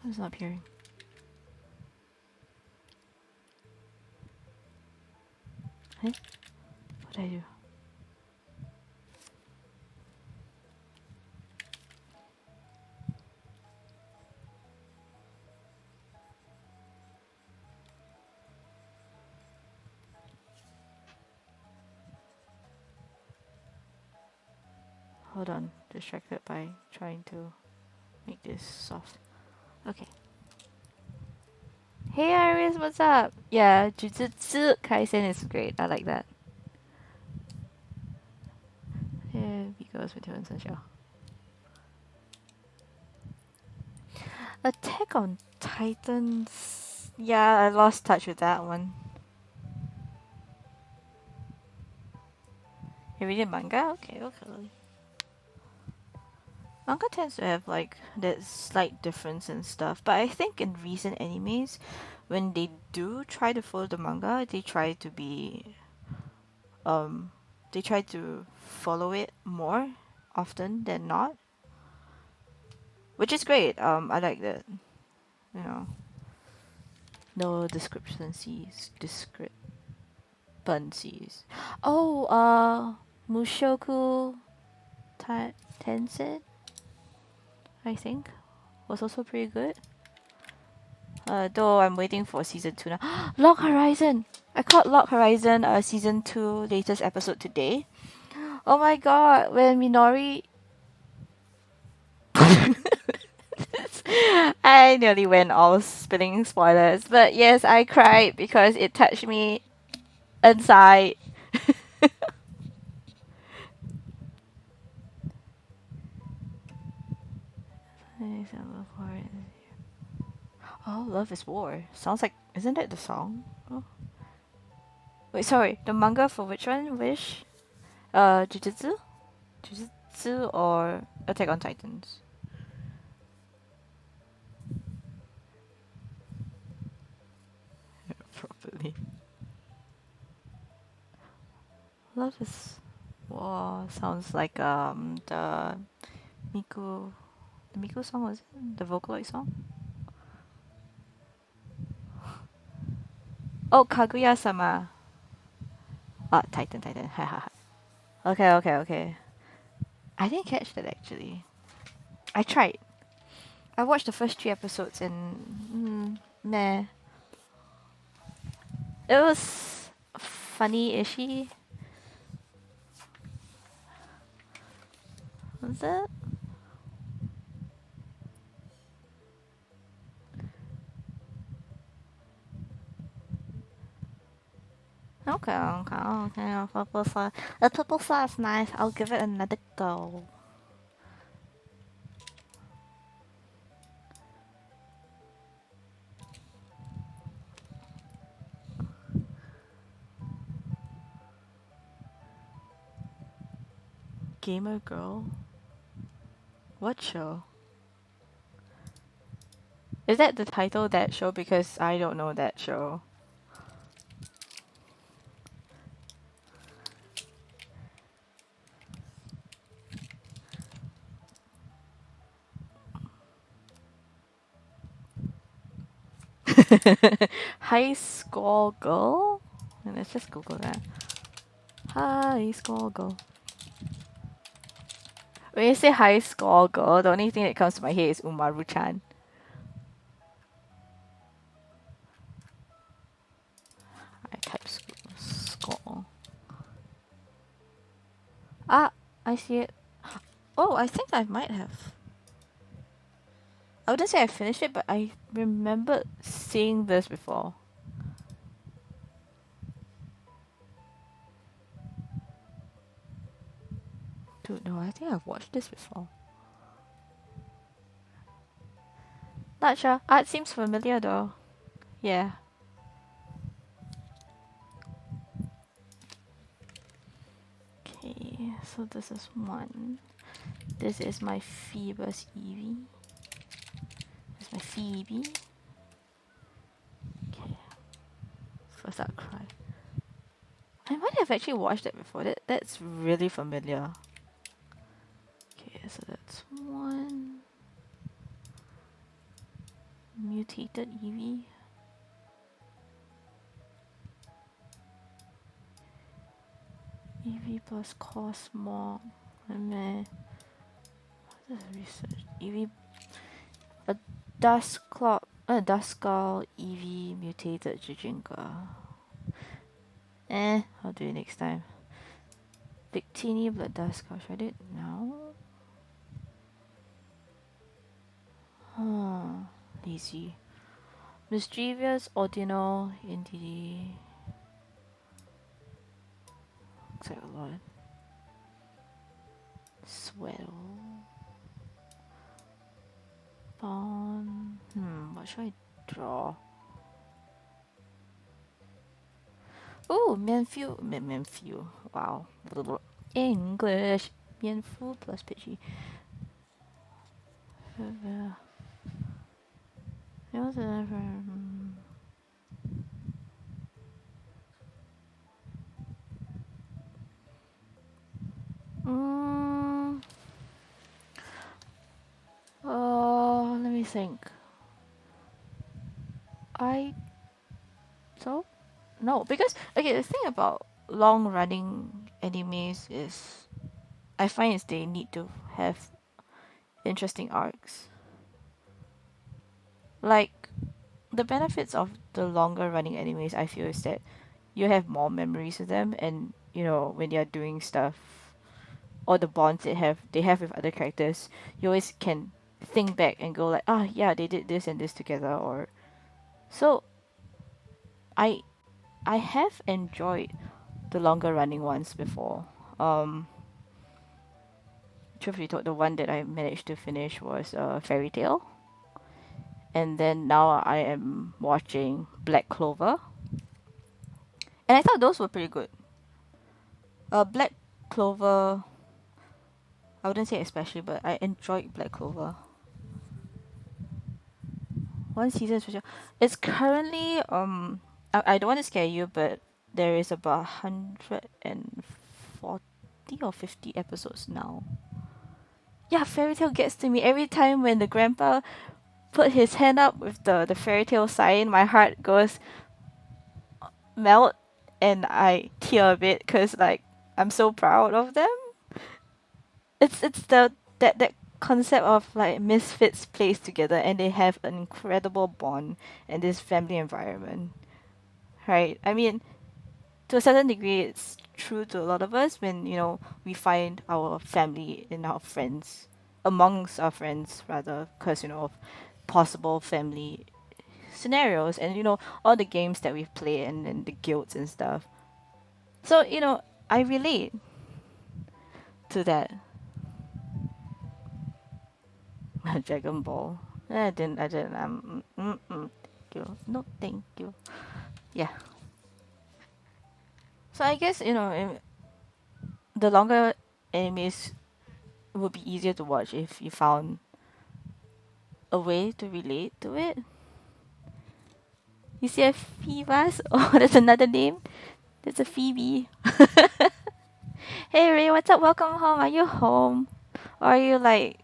Who's not appearing? Huh? What did I do? Hold on, distracted by trying to make this soft. Okay. Hey Iris, what's up? Yeah, Jujutsu Kaisen is great. I like that. Yeah, because with and Sunshine. Attack on Titans. Yeah, I lost touch with that one. You reading manga? Okay. Manga tends to have like that slight difference and stuff, but I think in recent animes, when they do try to follow the manga, they try to follow it more often than not, which is great. I like that. You know, no discrepancies. Oh, Mushoku Tensei, I think, was also pretty good. Though I'm waiting for season 2 now. Log Horizon! I caught Log Horizon season 2 latest episode today. Oh my god, when Minori I nearly went all spilling spoilers, but yes, I cried because it touched me inside. Oh, Love is War. Sounds like, isn't that the song? Oh. Wait, sorry, the manga for which one? Wish? Jujutsu? Jujutsu or Attack on Titans? Properly. Love is War sounds like Miku the Miku song, was it? The Vocaloid song? Oh, Kaguya sama. Ah, Titan. Haha. Okay. I didn't catch that actually. I tried. I watched the first 3 episodes and meh. It was funny-ishy. Was it? Okay. A purple slice. A purple slice is nice. I'll give it another go. Gamer Girl? What show? Is that the title of that show? Because I don't know that show. High School Girl? Let's just Google that. High School Girl. When you say High School Girl, the only thing that comes to my head is Umaru-chan. I type school. Ah, I see it. Oh, I think I might have. I wouldn't say I finished it, but I remember seeing this before. Dude, no, I think I've watched this before. Not sure. Art seems familiar though. Yeah. Okay, so this is one. This is my Phoebus Eevee. This is my Phoebe. Okay. First I'll cry. I might have actually watched it before. That's really familiar. Okay, so that's one. Mutated Eevee. Eevee plus Cosmo. Meh. What is research? Eevee. A Duskull Eevee mutated Jijinka. I'll do it next time. Victini Blood Duskull. Should I do it now? Lazy. Mischievous Ordinal Entity. Looks like a lot. Sweatle. Bond. What should I draw? Oh, Mianfu. Wow. English. Mianfu plus Pidgey. Let me think. No, because okay, the thing about long running animes is I find is they need to have interesting arcs. Like the benefits of the longer running animes I feel is that you have more memories of them, and you know when they're doing stuff or the bonds they have with other characters, you always can think back and go like, ah, yeah, they did this and this together, or so I I have enjoyed the longer running ones before. Um, Truth be told, the one that I managed to finish was Fairy Tale, and then now I am watching Black Clover, and I thought those were pretty good. Black Clover, I wouldn't say especially, but I enjoyed Black Clover. One season special. It's currently I don't want to scare you, but there is about 140 or 50 episodes now. Yeah, Fairy Tale gets to me every time when the grandpa put his hand up with the Fairy Tale sign. My heart goes melt and I tear a bit because like I'm so proud of them. It's that concept of like misfits placed together and they have an incredible bond in this family environment. Right? I mean, to a certain degree it's true to a lot of us when, we find our family in our friends, amongst our friends rather, because, of possible family scenarios and, all the games that we've played and the guilds and stuff. So, I relate to that. Dragon Ball. I didn't. Thank you. No, thank you. Yeah. So I guess, the longer animes would be easier to watch if you found a way to relate to it. You see a Phoebus? Oh, that's another name. That's a Phoebe. Hey Ray, what's up? Welcome home. Are you home? Or are you like,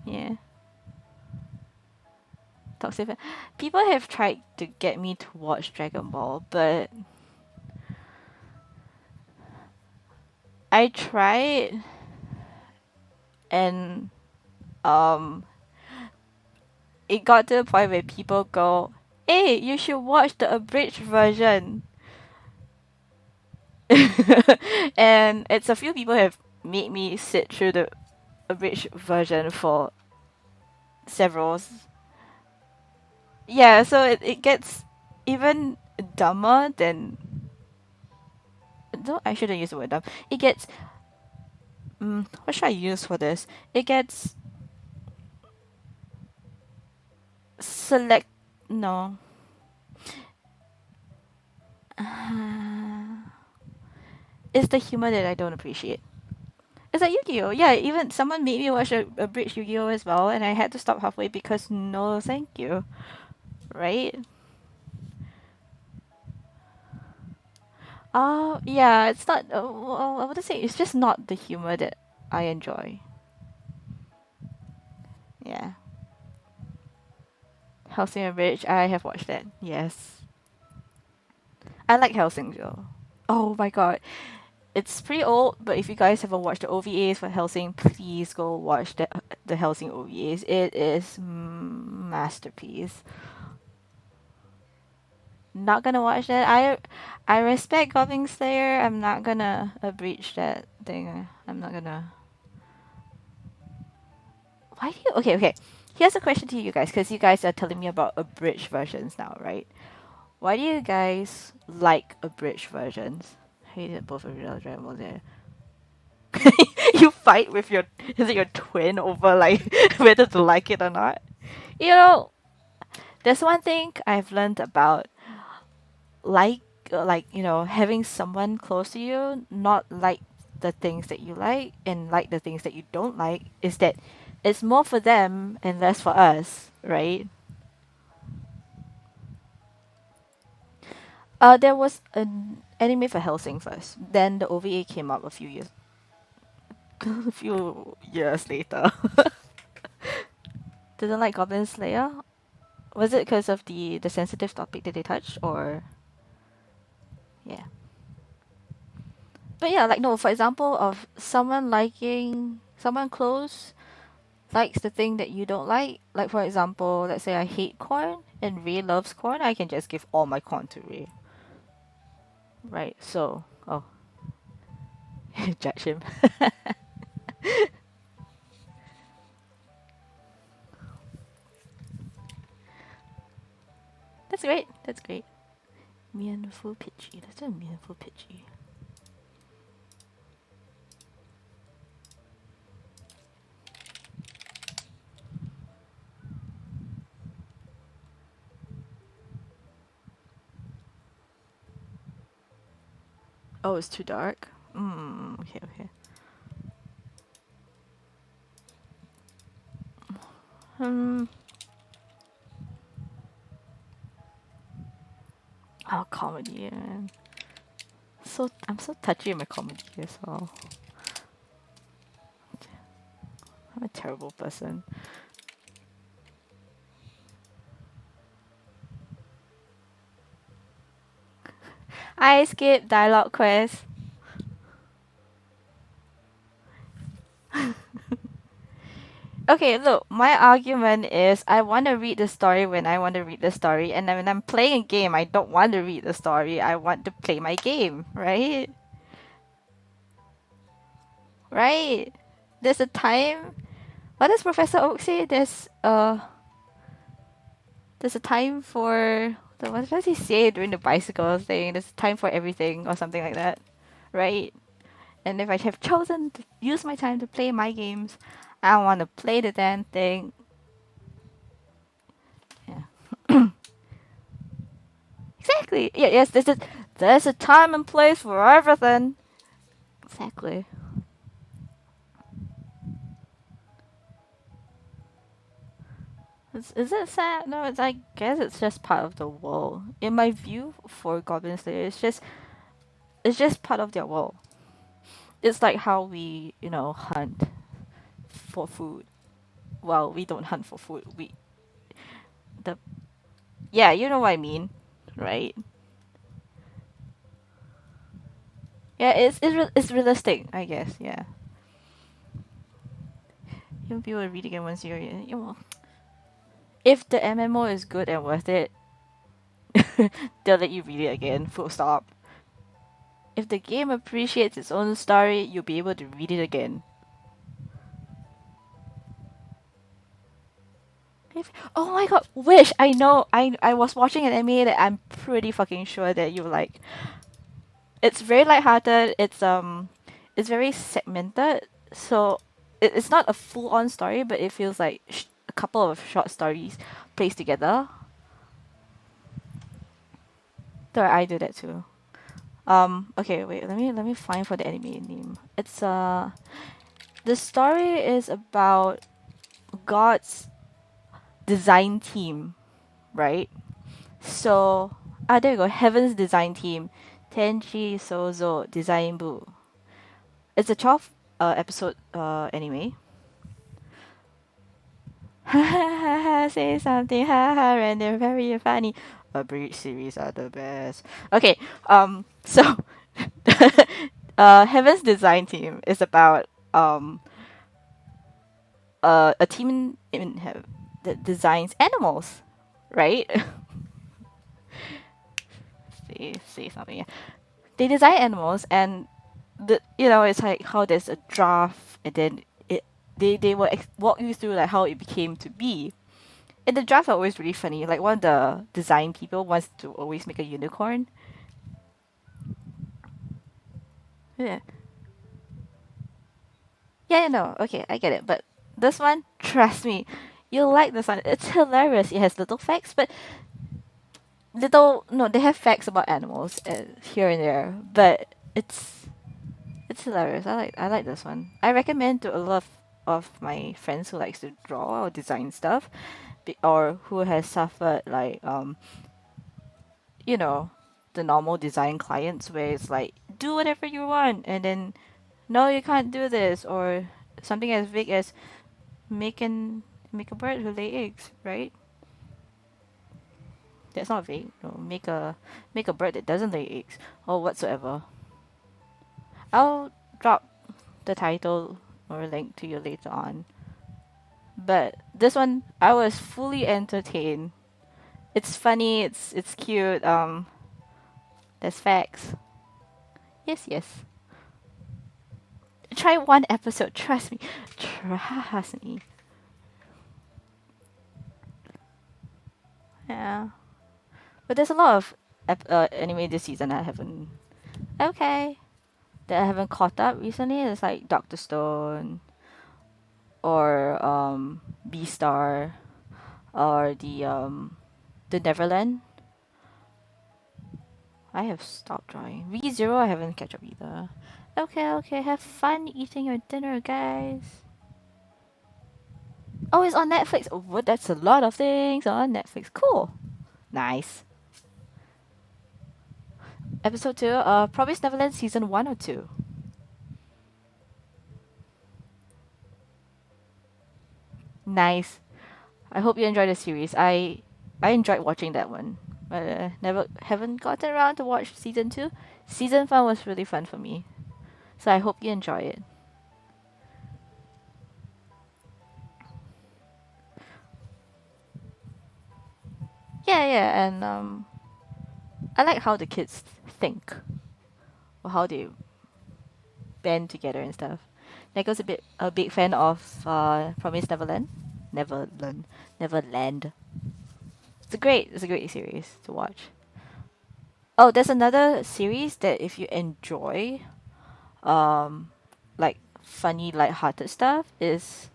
yeah. Toxic. People have tried to get me to watch Dragon Ball, but I tried and it got to the point where people go, "Hey, you should watch the abridged version." And it's a few people have made me sit through the abridged version for several. Yeah, so it gets even dumber than. No, I shouldn't use the word dumb. It gets. What should I use for this? It gets select. No. It's the humor that I don't appreciate. It's like Yu-Gi-Oh! Yeah, even someone made me watch a bridge Yu-Gi-Oh! As well, and I had to stop halfway because no, thank you. Right? Yeah, it's not. Well, I wouldn't say it's just not the humor that I enjoy. Yeah. Hellsing and Bridge, I have watched that. Yes. I like Hellsing though. Oh my god. It's pretty old, but if you guys haven't watched the OVAs for Hellsing, please go watch the Hellsing OVAs. It is masterpiece. Not gonna watch that. I respect Goblin Slayer. I'm not gonna breach that thing. I'm not gonna. Why do you? Okay. Here's a question to you guys, because you guys are telling me about abridged versions now, right? Why do you guys like abridged versions? Hated both of your Dragon Ball there. You fight with your is it your twin over like whether to like it or not? You know, there's one thing I've learned about having someone close to you not like the things that you like and like the things that you don't like is that it's more for them and less for us, right? There was an anime for Hellsing first. Then the OVA came up a few years later. Didn't like Goblin Slayer. Was it because of the sensitive topic that they touched, or yeah? But yeah, like no. For example, of someone close likes the thing that you don't like. Like for example, let's say I hate corn and Ray loves corn. I can just give all my corn to Ray. Right. So, judge him. great. That's great. 面肤 pitchy. Let's do 面肤 pitchy. Oh, it's too dark? Okay, okay. Oh, comedy, man. I'm so touchy in my comedy as well. I'm a terrible person. I skip dialogue quest. Okay, look, my argument is I want to read the story when I want to read the story, and then when I'm playing a game, I don't want to read the story. I want to play my game, right? Right? There's a time. What does Professor Oak say? There's a time for what does he say during the bicycle thing? There's a time for everything or something like that, right? And if I have chosen to use my time to play my games, I want to play the damn thing. Yeah. Exactly. Yeah. Yes. There's a time and place for everything. Exactly. Is it sad? No, I guess it's just part of the world. In my view, for Goblin Slayer, it's just part of their world. It's like how we, hunt for food. Well, we don't hunt for food. The Yeah, you know what I mean, right? Yeah, it's realistic, I guess. Yeah, you'll be able to read again once if the MMO is good and worth it, they'll let you read it again. Full stop. If the game appreciates its own story, you'll be able to read it again. Oh my god, Wish! I know, I was watching an anime that I'm pretty fucking sure that you like. It's very lighthearted. It's very segmented. So it's not a full on story, but it feels like a couple of short stories placed together. So I do that too. Okay, wait. Let me find for the anime name. It's the story is about God's design team, right? So there you go. Heaven's design team, Tenchi Sozo Design Bu. It's a 12 episode anime. Ha ha ha ha, say something, ha ha, and they're very funny. Breach series are the best. Okay, so Heaven's design team is about a team in heaven that designs animals, right? Say something. Yeah. They design animals, and it's like how there's a draft, and then they will walk you through like how it became to be. And the drafts are always really funny. Like one of the design people wants to always make a unicorn. Yeah. Yeah, no, okay, I get it. But this one, trust me, you'll like this one. It's hilarious. It has little facts, but they have facts about animals here and there, but it's hilarious. I like this one. I recommend to a lot of my friends who likes to draw or design stuff, or who has suffered like the normal design clients where it's like do whatever you want, and then no, you can't do this, or something as big as make a bird who lay eggs, right? That's not vague. No, make a bird that doesn't lay eggs or whatsoever. I'll drop the title or link to you later on. But this one, I was fully entertained. It's funny. It's cute. There's facts. Yes, yes. Try one episode. Trust me. Trust me. Yeah. But there's a lot of anime this season I haven't. Okay. That I haven't caught up recently. It's like Doctor Stone or Beastar or the Neverland. I have stopped drawing. ReZero I haven't catch up either. Okay, okay. Have fun eating your dinner, guys. Oh, it's on Netflix. Oh, what? That's a lot of things on Netflix. Cool. Nice. Episode 2, Promise Neverland season 1 or 2? Nice. I hope you enjoyed the series. I enjoyed watching that one. But never haven't gotten around to watch season 2. Season 1 was really fun for me. So I hope you enjoy it. Yeah, yeah, and I like how the kids think or how they band together and stuff. Nico's a big fan of Promise Neverland. Neverland. It's a great series to watch. Oh, there's another series that if you enjoy like funny light-hearted stuff is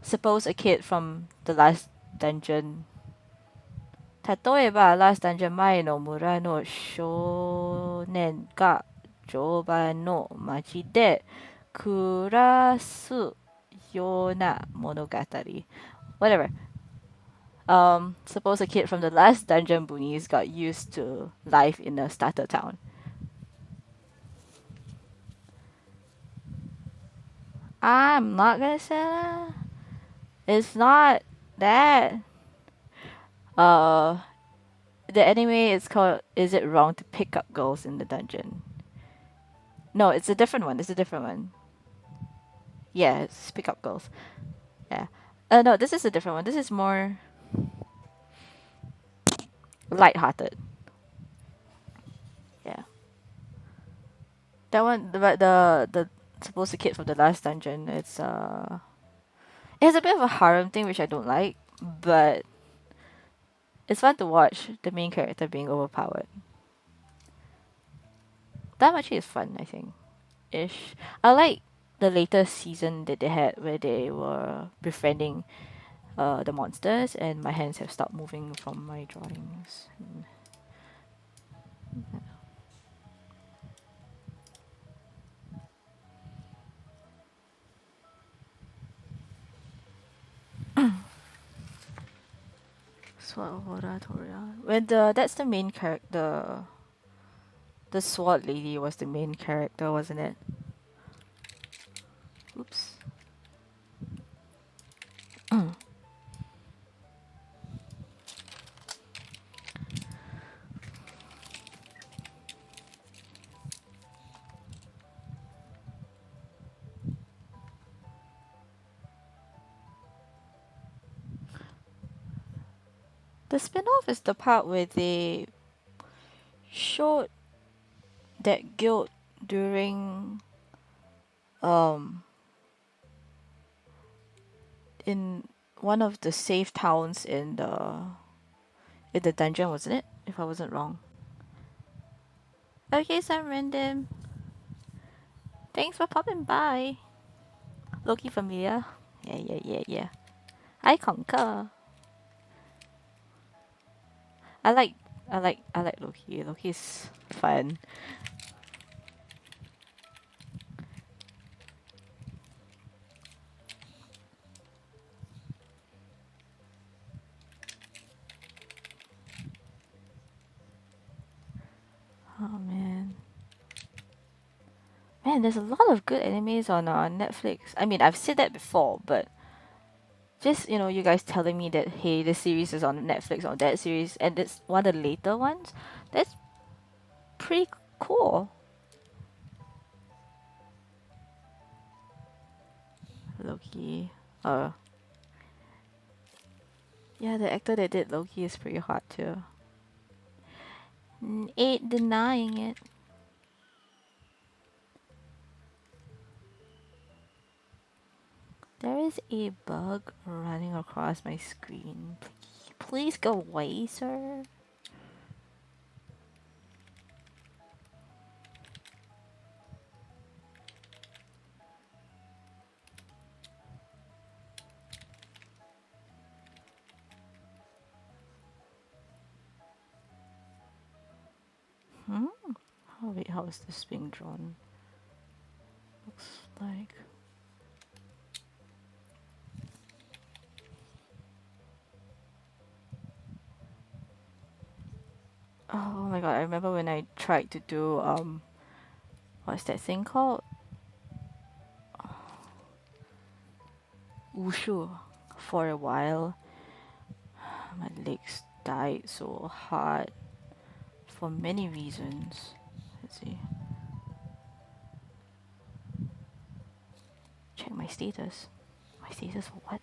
suppose a kid from the last dungeon 例えば、ラストダンジョン前の村の少年が乗馬の町で暮らすような物語。Whatever. Suppose a kid from the last dungeon boonies got used to life in a starter town. I'm not gonna say that. It's not that. Uh, the anime is called Is It Wrong to Pick Up Girls in the Dungeon? No, it's a different one. It's a different one. Yeah, it's Pick Up Girls. Yeah. No, this is a different one. This is more light-hearted. Yeah. That one, the supposed kid from the last dungeon. It has a bit of a harem thing which I don't like, but it's fun to watch the main character being overpowered. That actually is fun, I think. Ish. I like the latest season that they had where they were befriending the monsters, and my hands have stopped moving from my drawings. When that's the main character. The sword lady was the main character, wasn't it? Oops. The spin-off is the part where they showed that guild during in one of the safe towns in the dungeon, wasn't it? If I wasn't wrong. Okay, some random. Thanks for popping by. Loki familiar? Yeah. I concur. I like Loki. Loki's fun. Oh man. Man, there's a lot of good animes on Netflix. I mean, I've said that before, but just you guys telling me that hey, this series is on Netflix or that series, and it's one of the later ones. That's pretty cool. Loki. Yeah, the actor that did Loki is pretty hot too. Ain't denying it. There is a bug running across my screen. Please go away, sir. Oh wait, how is this being drawn? Looks like... Oh my god, I remember when I tried to do, what's that thing called? Wushu. For a while, my legs died so hard for many reasons. Let's see. Check my status. My status for what?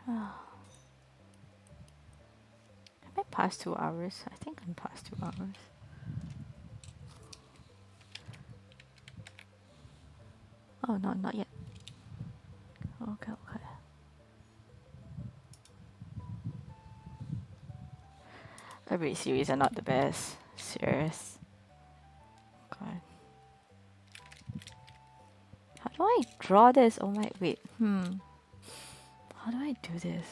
Am I past 2 hours? I think I'm past 2 hours. Oh no, not yet. Okay, okay. Every series are not the best. Serious. God. How do I draw this? Oh my, wait. How do I do this?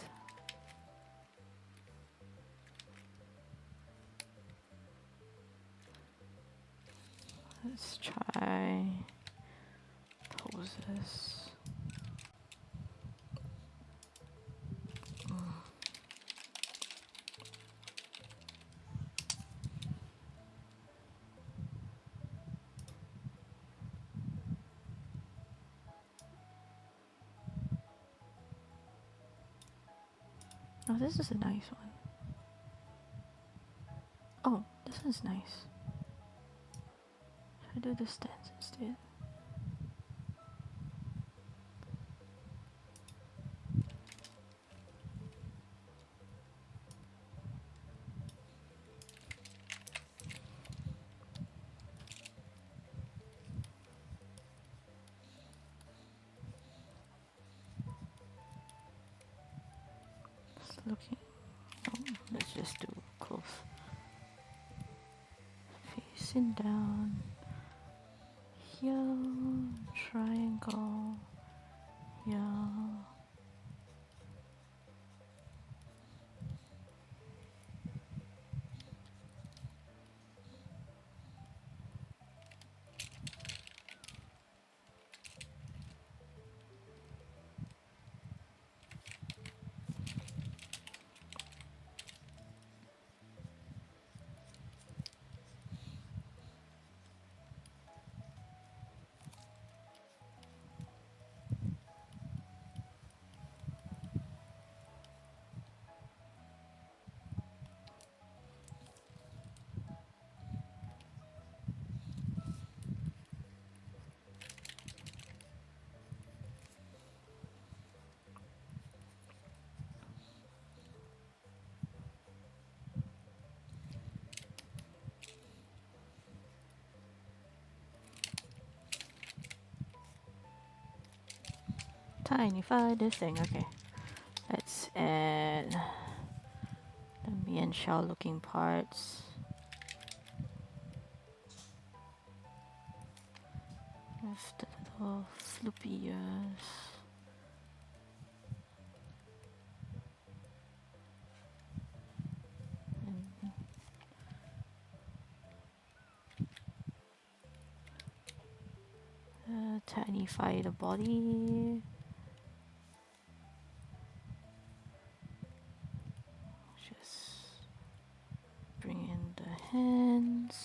Let's try poses. Oh, this is a nice one. Oh, this one's nice. Should I do the stance instead? Just looking. Oh, let's just do close. Facing down. Here, triangle. Here. Tinify this thing, okay. Let's add the me and shell looking parts. With the little floopy ears. And tinify the body. Just bring in the hands.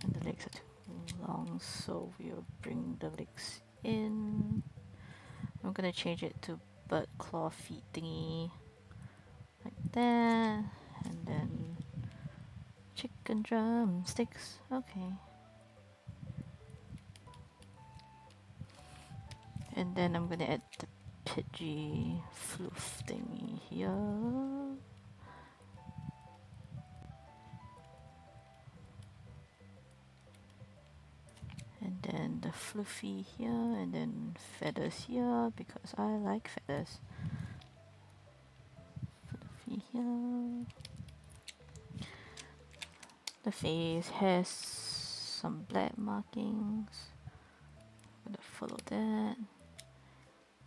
And the legs are too long, so we'll bring the legs in. I'm gonna change it to bird claw feet thingy. Like that. And then chicken drumsticks. Okay. And then I'm gonna add the Pidgey floof thingy here. And then the fluffy here, and then feathers here because I like feathers. Fluffy here. The face has some black markings. I'm gonna follow that.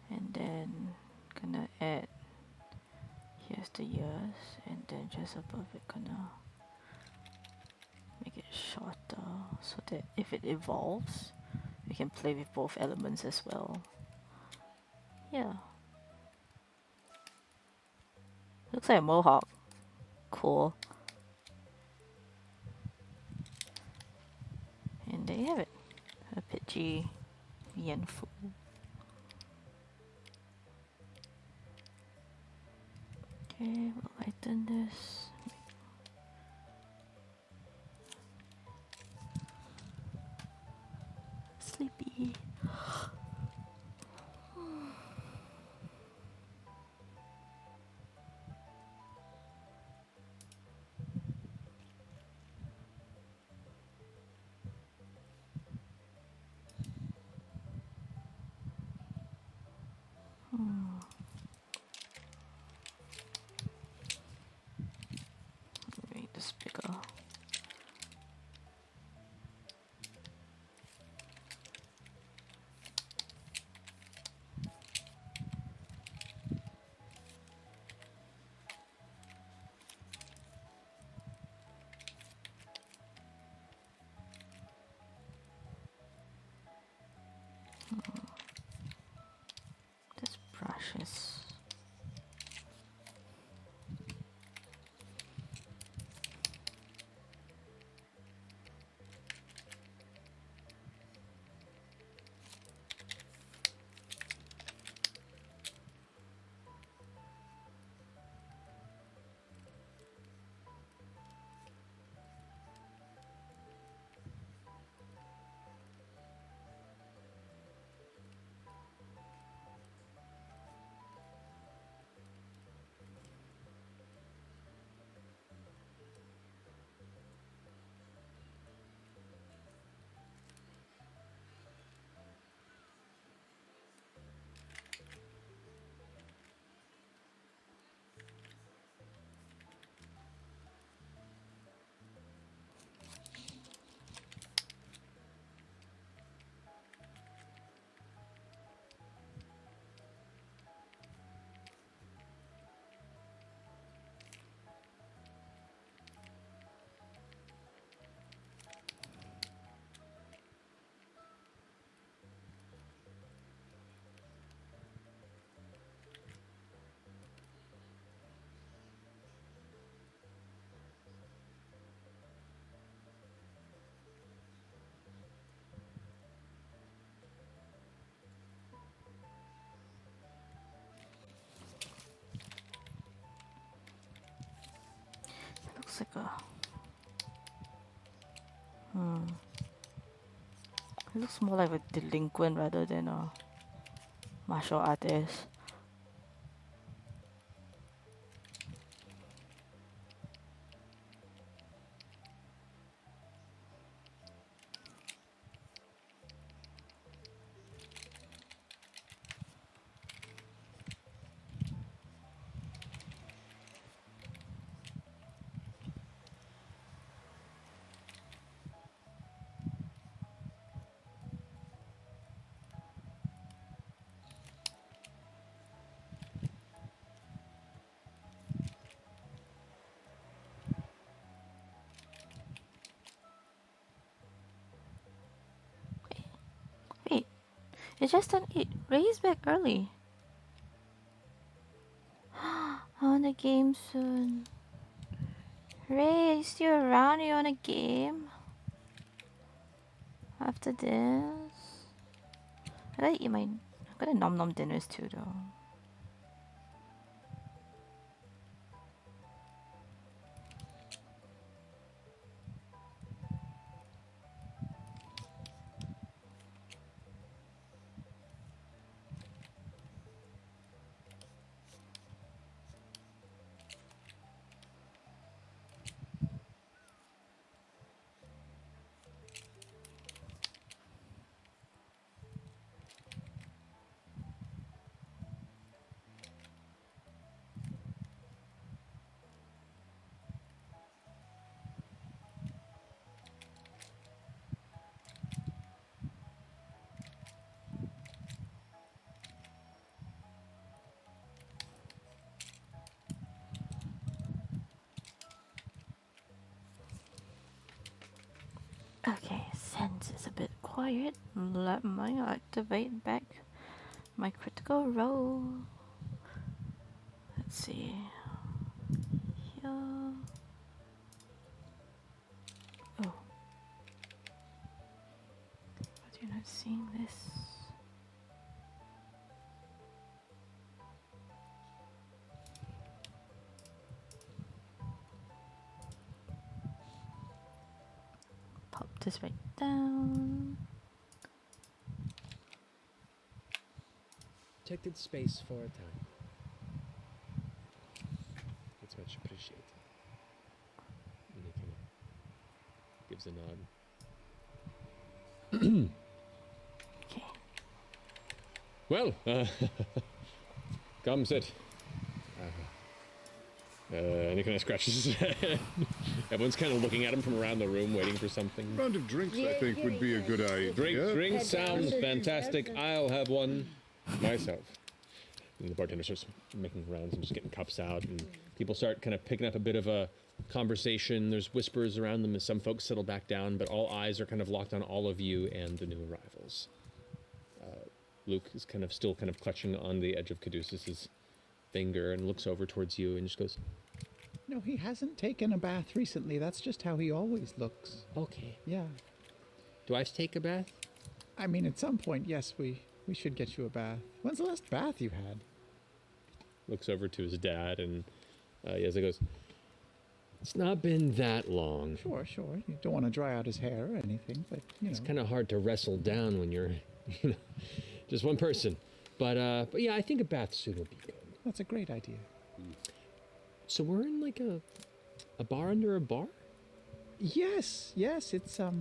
And then gonna add, here's the ears, and then just above it gonna make it shorter so that if it evolves, we can play with both elements as well. Yeah. Looks like a mohawk. Cool. And there you have it. A Pidgey Yanfu. Okay, we'll lighten this. Sleepy. Make this bigger. This brushes. Looks like a it looks more like a delinquent rather than a martial artist. Wait, it just turned 8. Ray is back early. On the game soon. Ray, are you still around? Are you on a game? After this? I gotta eat my... I gotta nom nom dinners too though. quiet. Let me activate back my critical role. Let's see. Here. Oh. But you're not seeing this. Pop this right down. Protected space for a time. That's much appreciated. And he kind of gives a nod. Okay. Well, come sit. And he kind of scratches his head. Everyone's kind of looking at him from around the room, waiting for something. Round of drinks, I think, would be a good idea. Drink sounds fantastic. I'll have one myself. And the bartender starts making rounds and just getting cups out, and people start kind of picking up a bit of a conversation. There's whispers around them as some folks settle back down, but all eyes are kind of locked on all of you and the new arrivals. Luke is still clutching on the edge of Caduceus's finger and looks over towards you and just goes, No, he hasn't taken a bath recently. That's just how he always looks. okay. Yeah. Do I have to take a bath? I mean, at some point, yes, we should get you a bath. When's the last bath you had? Looks over to his dad and Yeza goes, it's not been that long. Sure. You don't want to dry out his hair or anything, but, It's kind of hard to wrestle down when you're, just one person. But yeah, I think a bath suit will be good. That's a great idea. So we're in like a bar under a bar? Yes, it's a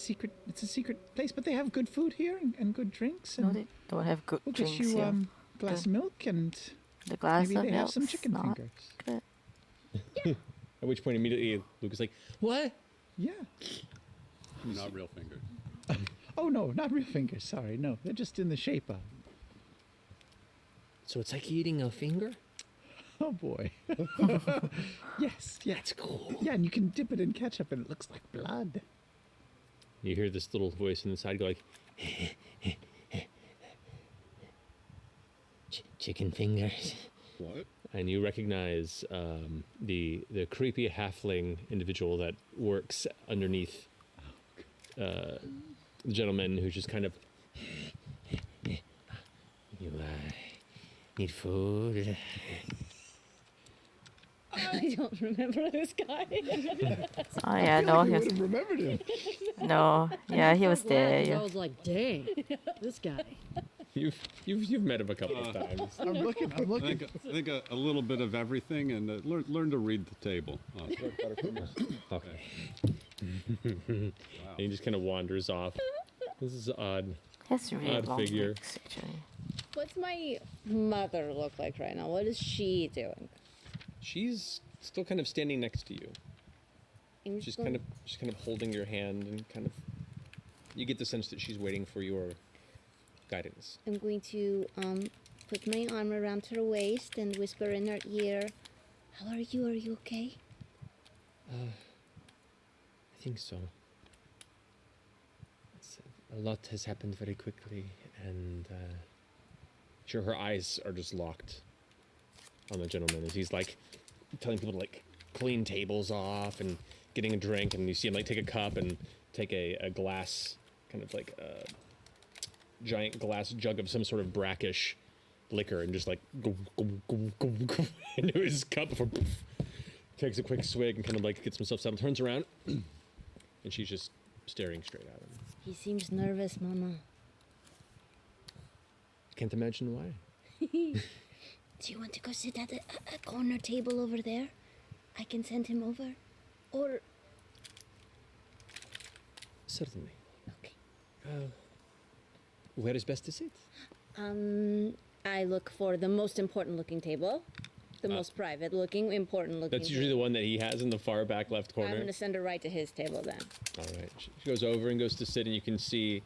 secret place, but they have good food here and good drinks. And No, they don't have good we'll get drinks you here. glass of milk and The glass maybe of they have milk's some chicken not fingers. good. At which point immediately Luke is like, what? Yeah. Not real fingers. Oh no, not real fingers. Sorry, no, they're just in the shape of. So it's like eating a finger? Oh boy. Yes. That's cool. Yeah, and you can dip it in ketchup and it looks like blood. You hear this little voice inside go like, chicken fingers. What? And you recognize the creepy halfling individual that works underneath the gentleman who's just kind of, you need food. I don't remember this guy. Oh yeah, no, he I was, would have remembered him. no, yeah, he was there. I Yeah. was like, dang, this guy. You've met him a couple of times. I'm looking. I think a little bit of everything, and learn to read the table. Okay. And he just kind of wanders off. This is odd. Has really Odd long figure. legs, actually. What's my mother look like right now? What is she doing? She's still kind of standing next to you. I'm She's going- kind of holding your hand and kind of. You get the sense that she's waiting for your guidance. I'm going to put my arm around her waist and whisper in her ear, "How are you? Are you okay?" I think so. A lot has happened very quickly, and sure, her eyes are just locked on the gentleman as he's like telling people to like clean tables off and getting a drink, and you see him like take a cup and take a glass, kind of like a giant glass jug of some sort of brackish liquor, and just like go into his cup before takes a quick swig and kind of like gets himself settled, turns around, and she's just staring straight at him. He seems nervous, Mama. Can't imagine why. Do you want to go sit at a corner table over there? I can send him over. Or... Certainly. Okay. Where is best to sit? I look for the most important looking table. The most private looking, important looking That's usually the one that he has in the far back left I'm corner. going to send her right to his table then. All right. She goes over and goes to sit, and you can see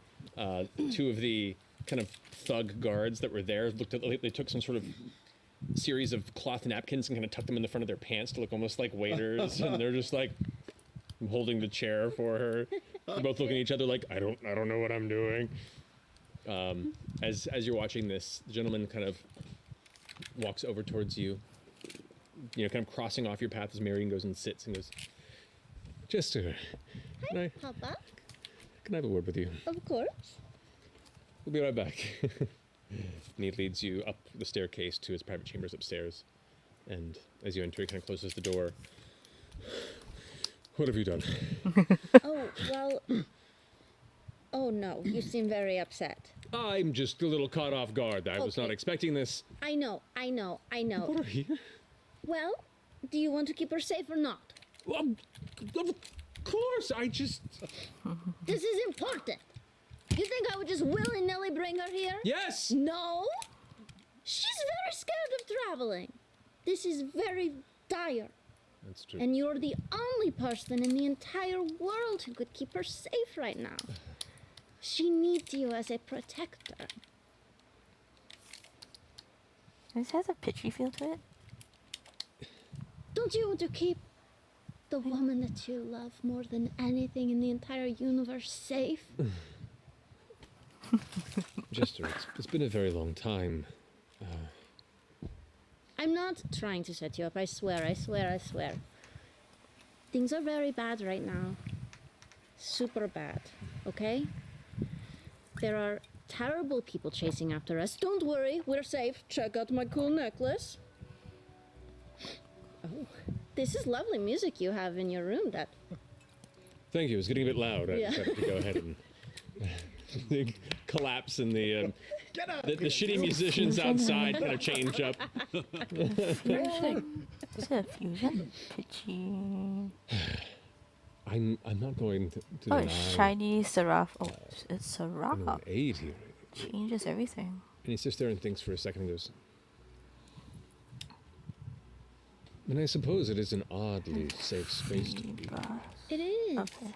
two of the kind of thug guards that were there. They took some sort of series of cloth napkins and kind of tucked them in the front of their pants to look almost like waiters, and they're just like holding the chair for her. You're both looking at each other like, I don't know what I'm doing. As you're watching this, the gentleman kind of walks over towards you, kind of crossing off your path as Marion goes and sits and goes, Jester, Papa? can I have a word with you? Of course. We'll be right back. And he leads you up the staircase to his private chambers upstairs. And as you enter, he kind of closes the door. What have you done? Oh, well... Oh, no. You seem very upset. I'm just a little caught off guard. I was not Okay. expecting this. I know. What are you? Well, do you want to keep her safe or not? Well, of course, I just... This is important. You think I would just willy-nilly bring her here? Yes! No. She's very scared of traveling. This is very dire. That's true. And you're the only person in the entire world who could keep her safe right now. She needs you as a protector. This has a pitchy feel to it. Don't you want to keep the woman that you love more than anything in the entire universe safe? Jester, it's been a very long time. I'm not trying to set you up, I swear. Things are very bad right now. Super bad, okay? There are terrible people chasing after us. Don't worry, we're safe. Check out my cool necklace. Oh, this is lovely music you have in your room, Dad. Thank you. It's getting a bit loud. I Yeah. decided to go ahead and collapse in the shitty musicians outside kind of change up. Fusion. Is it a fusion? Pitchy. I'm not going to Oh, deny shiny seraph. Oh, it's seraph. anyone aid here. Changes everything. And he sits there and thinks for a second and goes, and I suppose it is an oddly safe space to be. It is. Okay.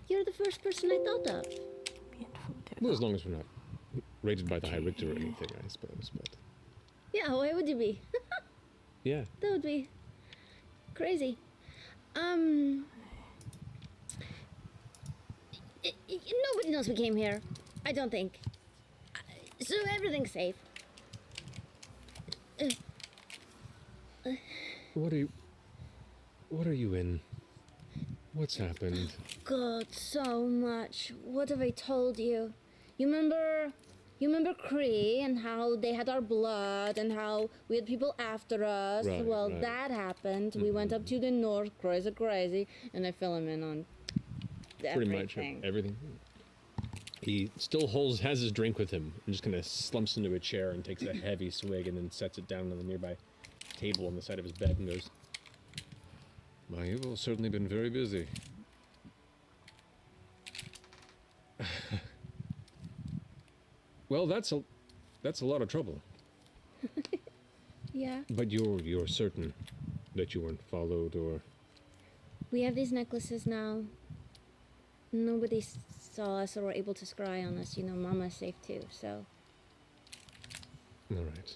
You're the first person I thought of. Beautiful. Well, as long as we're not rated by the High Richter or anything, I suppose. But Yeah, why would you be? yeah, That would be crazy. Nobody knows we came here. I don't think. So everything's safe. what are you in? What's happened? God, so much. What have I told you? You remember Cree and how they had our blood and how we had people after us? Right, Well, right. that happened. We went up to the north, crazy, and I fill him in on Pretty much everything. everything. He still has his drink with him and just kind of slumps into a chair and takes a heavy swig and then sets it down on the nearby table on the side of his bed and goes, "Well, you've all certainly been very busy." Well, that's a lot of trouble. Yeah. But you're certain that you weren't followed or... We have these necklaces now. Nobody saw us or were able to scry on us. You know, Mama's safe too, so... All right.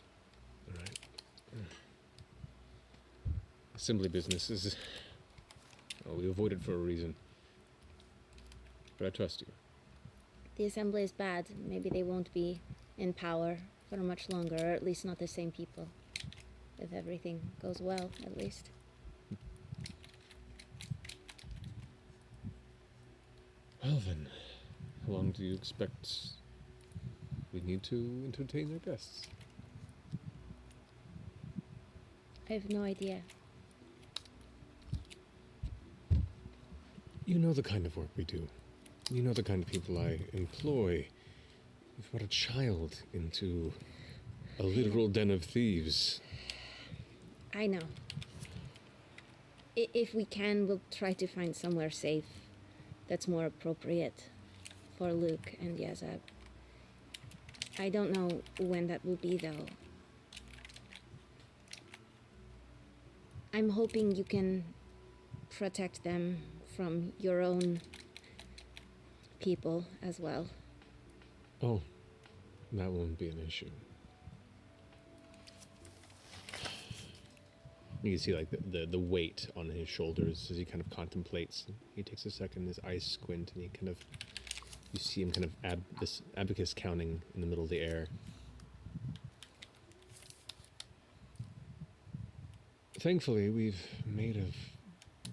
Assembly business is... Well, we avoid it for a reason. But I trust you. The assembly is bad. Maybe they won't be in power for much longer, or at least not the same people. If everything goes well, at least. Well then, how long do you expect we need to entertain our guests? I have no idea. You know the kind of work we do. You know the kind of people I employ. You've brought a child into a literal den of thieves. I know. If we can, we'll try to find somewhere safe that's more appropriate for Luke and Yezeb. I don't know when that will be, though. I'm hoping you can protect them from your own people as well. Oh, that won't be an issue. You can see like the weight on his shoulders as he kind of contemplates. He takes a second, his eyes squint, and he kind of, you see him kind of this abacus counting in the middle of the air. Thankfully, we've made a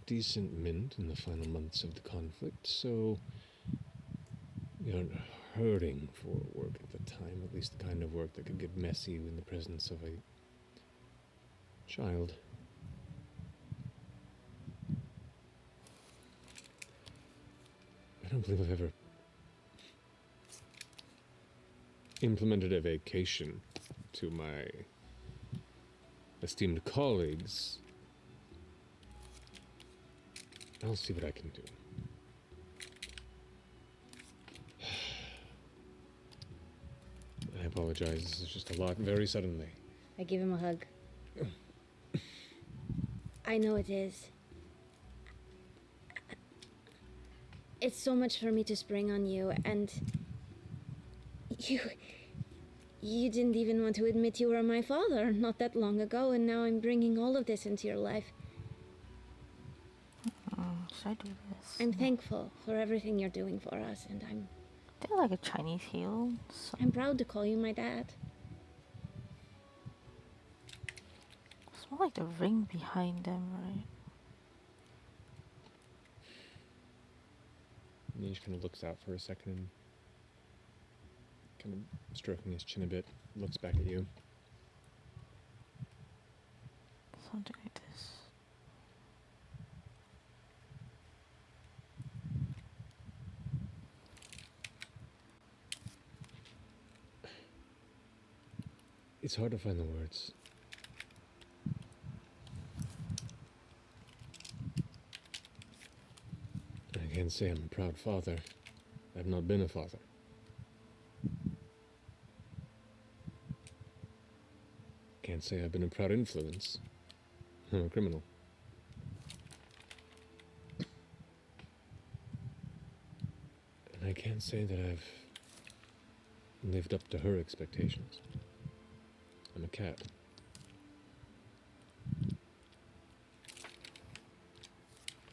decent mint in the final months of the conflict, so we aren't hurting for work at the time, at least the kind of work that could get messy in the presence of a child. I don't believe I've ever implemented a vacation to my esteemed colleagues. I'll see what I can do. I apologize, this is just a lot very suddenly. I give him a hug. I know it is. It's so much for me to spring on you, and you didn't even want to admit you were my father not that long ago, and now I'm bringing all of this into your life. Should I do this? I'm thankful for everything you're doing for us, and They're like a Chinese heel. So I'm proud to call you my dad. it's more like the ring behind them, right? And he just kind of looks out for a second and kind of stroking his chin a bit, looks back at you. Something like this. It's hard to find the words. I can't say I'm a proud father. I've not been a father. Can't say I've been a proud influence. I'm a criminal. And I can't say that I've lived up to her expectations. I'm a cat.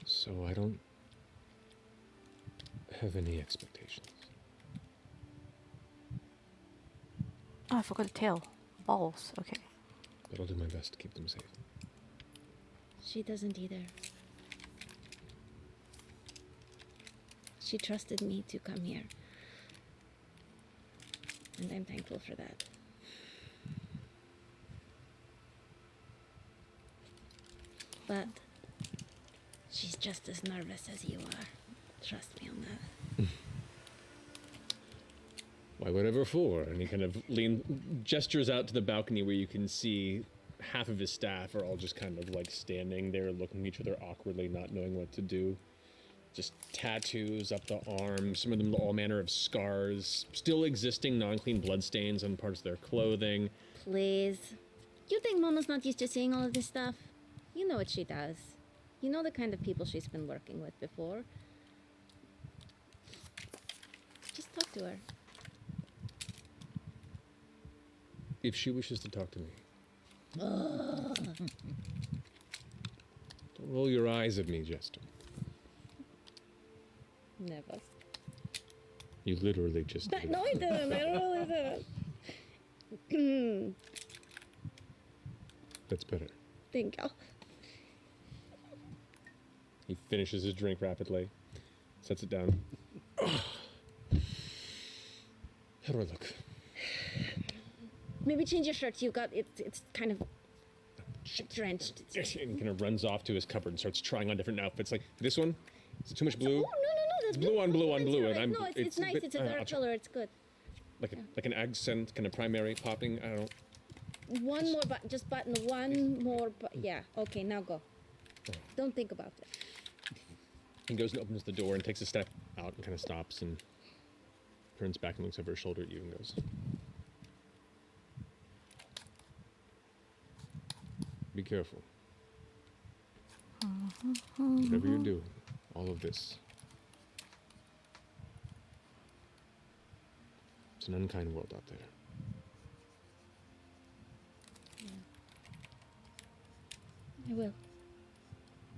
So I don't have any expectations. Oh, I forgot the tail. Balls. Okay. But I'll do my best to keep them safe. She doesn't either. She trusted me to come here. And I'm thankful for that. But she's just as nervous as you are. Trust me on that. Why, whatever for? And he kind of gestures out to the balcony where you can see half of his staff are all just kind of like standing there looking at each other awkwardly, not knowing what to do. Just tattoos up the arm, some of them all manner of scars, still existing non-clean bloodstains on parts of their clothing. Please. You think Mona's not used to seeing all of this stuff? You know what she does. You know the kind of people she's been working with before. Just talk to her. If she wishes to talk to me. Don't roll your eyes at me, Jester. Never. You literally just did. No, I didn't. I really didn't. That's better. Thank you. He finishes his drink rapidly, sets it down. How do I look? Maybe change your shirt. You got it's kind of drenched. And he kind of runs off to his cupboard and starts trying on different outfits. Like, this one? Is it too much blue? Oh, no, that's Blue on blue on That's blue, all right. and no, it's nice. bit- It's a I'll dark try- color. It's good. like an accent, kind of primary popping. I don't know. One more button. Just button one more. Yeah. Okay. Now go. Don't think about it. He goes and opens the door and takes a step out and kind of stops and turns back and looks over his shoulder at you and goes, "Be careful. Whatever you're doing, all of this. It's an unkind world out there." I will.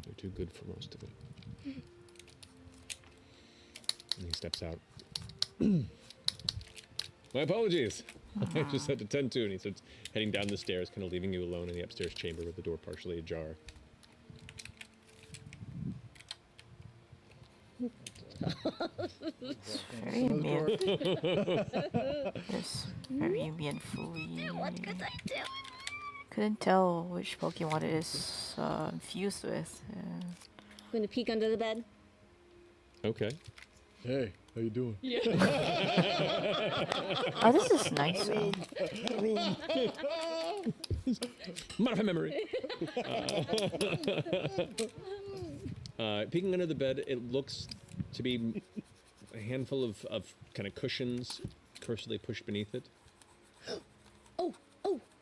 You're too good for most of it. And he steps out. My apologies. I just had to tend to, and he starts heading down the stairs, kind of leaving you alone in the upstairs chamber with the door partially ajar. Very mean. It's very meanfully. What could I do? Couldn't tell which Pokemon it is infused with. Gonna peek under the bed. Okay. Hey, how you doing? Oh, this is nice. Modify memory. Peeking under the bed, it looks to be a handful of kind of cushions cursorily pushed beneath it. Oh,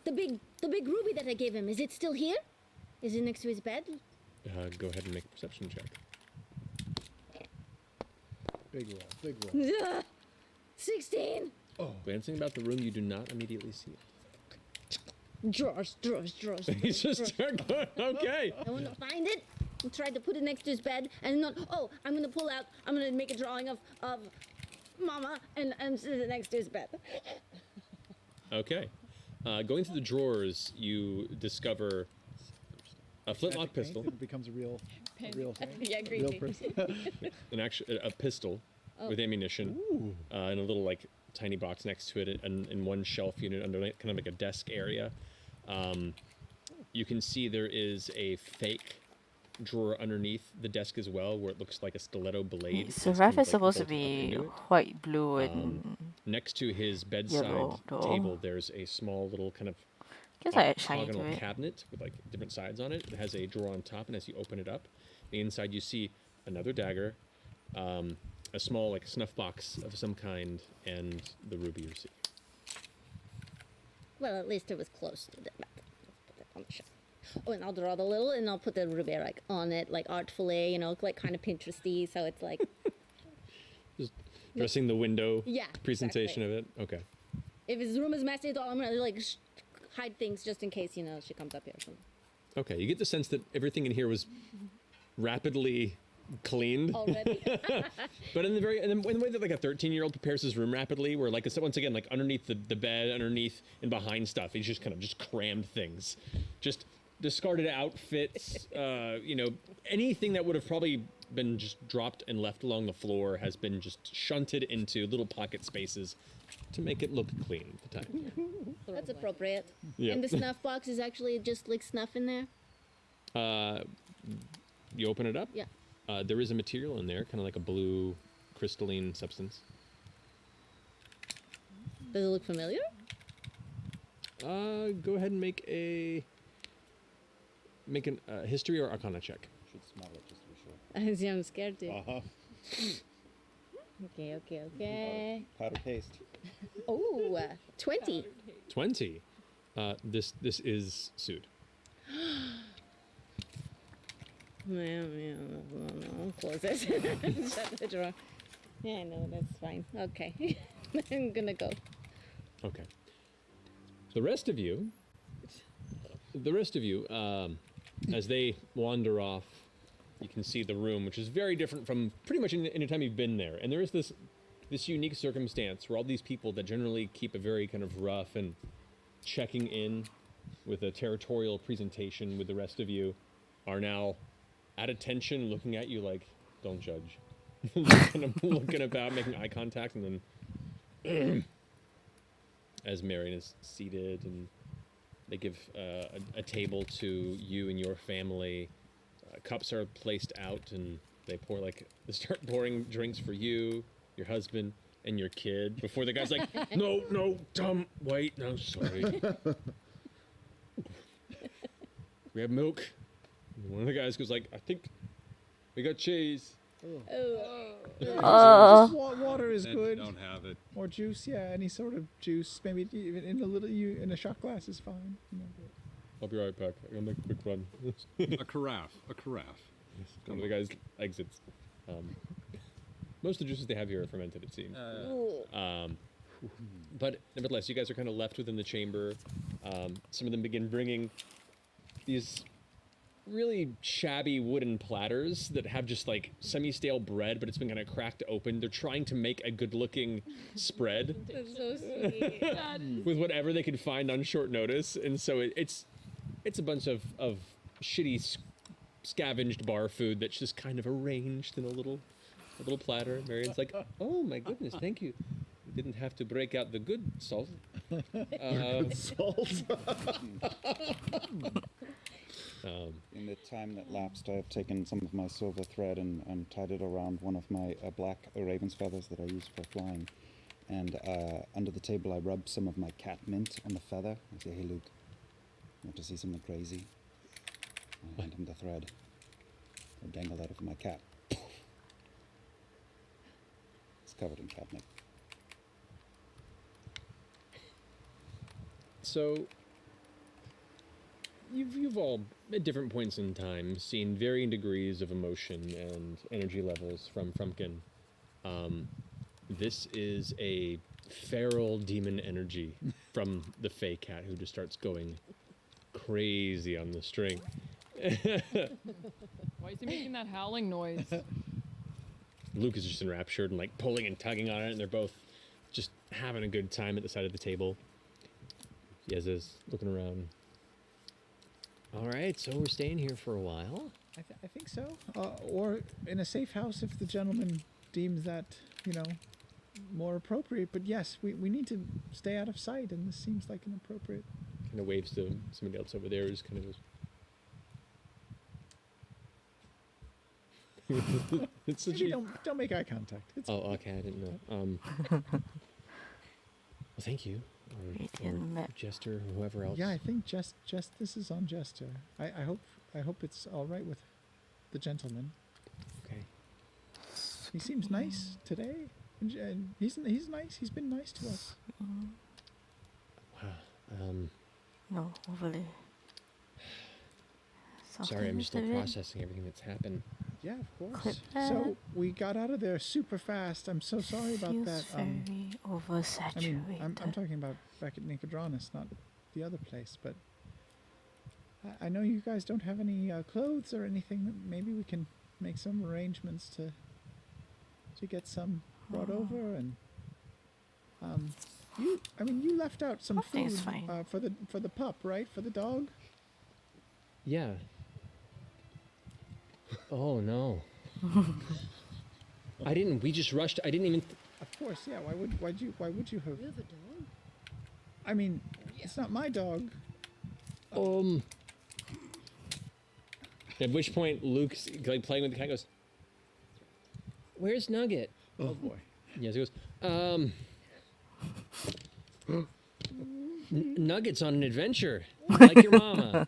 the big ruby that I gave him. Is it still here? Is it next to his bed? Go ahead and make a perception check. Big roll. 16. Glancing about the room, you do not immediately see it. Drawers. He's just okay. I want to find it and try to put it next to his bed, and not. Oh, I'm gonna make a drawing of Mama and sit it next to his bed. Okay. Going through the drawers, you discover a flintlock pistol, It becomes a real thing. Yeah, Real creepy. person. a pistol with ammunition, and a little like tiny box next to it, and in one shelf unit underneath, kind of like a desk area. You can see there is a fake drawer underneath the desk as well, where it looks like a stiletto blade. So that's Raph kind of, is supposed to bolted up be into it. white, blue, and Next to his bedside Yellow door. table, there's a small little kind of guess I add shiny octagonal to it. cabinet with like different sides on it. It has a drawer on top, and as you open it up, the inside you see another dagger, a small like snuff box of some kind, and the ruby you see. Well, at least it was close to the bed. Let's put it on the shelf. Oh, and I'll draw the little, and I'll put the ruby like on it, like artfully, like kind of Pinteresty, so it's like. Just dressing the window Yeah, presentation of it. Okay. If his room is messy at all, I'm gonna like hide things just in case she comes up here or something. Okay. You get the sense that everything in here was rapidly cleaned. Already. But in the way that like a 13-year-old prepares his room rapidly, where like once again, like underneath the bed, underneath and behind stuff, he's just kind of just crammed things, just discarded outfits, anything that would have probably been just dropped and left along the floor has been just shunted into little pocket spaces to make it look clean at the time. That's appropriate. Yeah. And the snuff box is actually just like snuff in there. You open it up. Yeah. There is a material in there, kind of like a blue crystalline substance. Does it look familiar? Go ahead and make a history or arcana check. Should smell it just to be sure. I'm scared to. Uh-huh. Okay. Powder paste. Oh, 20. 20. This is sued. No, close it. Shut the drawer. Yeah, I know, that's fine. Okay. I'm gonna go. Okay. The rest of you, as they wander off, you can see the room, which is very different from pretty much any time you've been there. And there is this unique circumstance where all these people that generally keep a very kind of rough and checking in with a territorial presentation with the rest of you are now at attention, looking at you like, don't judge. Kind of looking about, making eye contact, and then as Marion is seated and they give a table to you and your family, cups are placed out and they start pouring drinks for you, your husband, and your kid before the guy's like, no, Tom, wait, no, sorry. We have milk. And one of the guys goes like, I think we got cheese. Just water is good. Don't have it. Or juice, yeah, any sort of juice. Maybe even in a shot glass is fine. I'll be right back. I'm gonna make a quick run. A carafe. One of the guys exits. Most of the juices they have here are fermented, it seems. But nevertheless, you guys are kind of left within the chamber. Some of them begin bringing these really shabby wooden platters that have just like semi-stale bread, but it's been kind of cracked open. They're trying to make a good-looking spread That's so sweet. with whatever they could find on short notice, and so it's a bunch of shitty scavenged bar food that's just kind of arranged in a little platter. Marion's like, oh my goodness, thank you. You didn't have to break out the good salt. Salt. In the time that lapsed, I have taken some of my silver thread and tied it around one of my black raven's feathers that I use for flying. And under the table, I rub some of my cat mint on the feather. I say, hey, Luke, want to see something crazy? I hand him the thread. I dangle that over my cat. It's covered in catnip. So, you've all, at different points in time, seen varying degrees of emotion and energy levels from Frumpkin. This is a feral demon energy from the Fey cat who just starts going crazy on the string. Why is he making that howling noise? Luke is just enraptured and like pulling and tugging on it, and they're both just having a good time at the side of the table. Yez is looking around. All right, so we're staying here for a while. I think so. Or in a safe house if the gentleman deems that, more appropriate. But yes, we need to stay out of sight, and this seems like an appropriate. Kind of waves to somebody else over there who's kind of goes. It's such Maybe don't make eye contact. It's okay, I didn't know. Well, thank you. Or Jester, whoever else. Yeah, I think just this is on Jester. I hope it's all right with the gentleman. Okay. He seems nice today. And he's nice. He's been nice to us. Wow. No, overly. Sorry, I'm just still Something processing everything that's happened. Yeah, of Clip course. that. So we got out of there super fast. I'm so sorry about feels that. very oversaturated. I mean, I'm talking about back at Nicodranus, not the other place. But I know you guys don't have any clothes or anything. Maybe we can make some arrangements to get some brought over. And you left out some Something food is fine. for the pup, right? For the dog. Yeah. Oh no. I didn't. We just rushed. I didn't even. Of course, yeah. Why would you have? You have a dog? I mean, it's not my dog. At which point, Luke's like playing with the cat. Goes, "Where's Nugget?" Oh boy. Yes, he goes. Nugget's on an adventure, like your mama.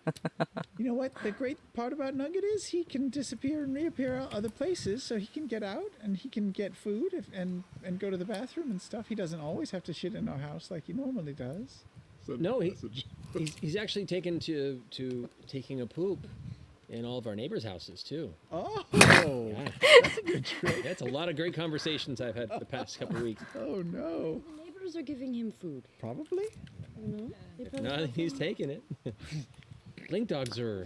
You know what? The great part about Nugget is he can disappear and reappear at other places, so he can get out and he can get food and go to the bathroom and stuff. He doesn't always have to shit in our house like he normally does. No, he's actually taken to taking a poop in all of our neighbors' houses too. Oh, Yeah. that's a good trick. That's a lot of great conversations I've had the past couple of weeks. Oh no. The neighbors are giving him food. Probably. They probably No, he's taking it. Blink dogs are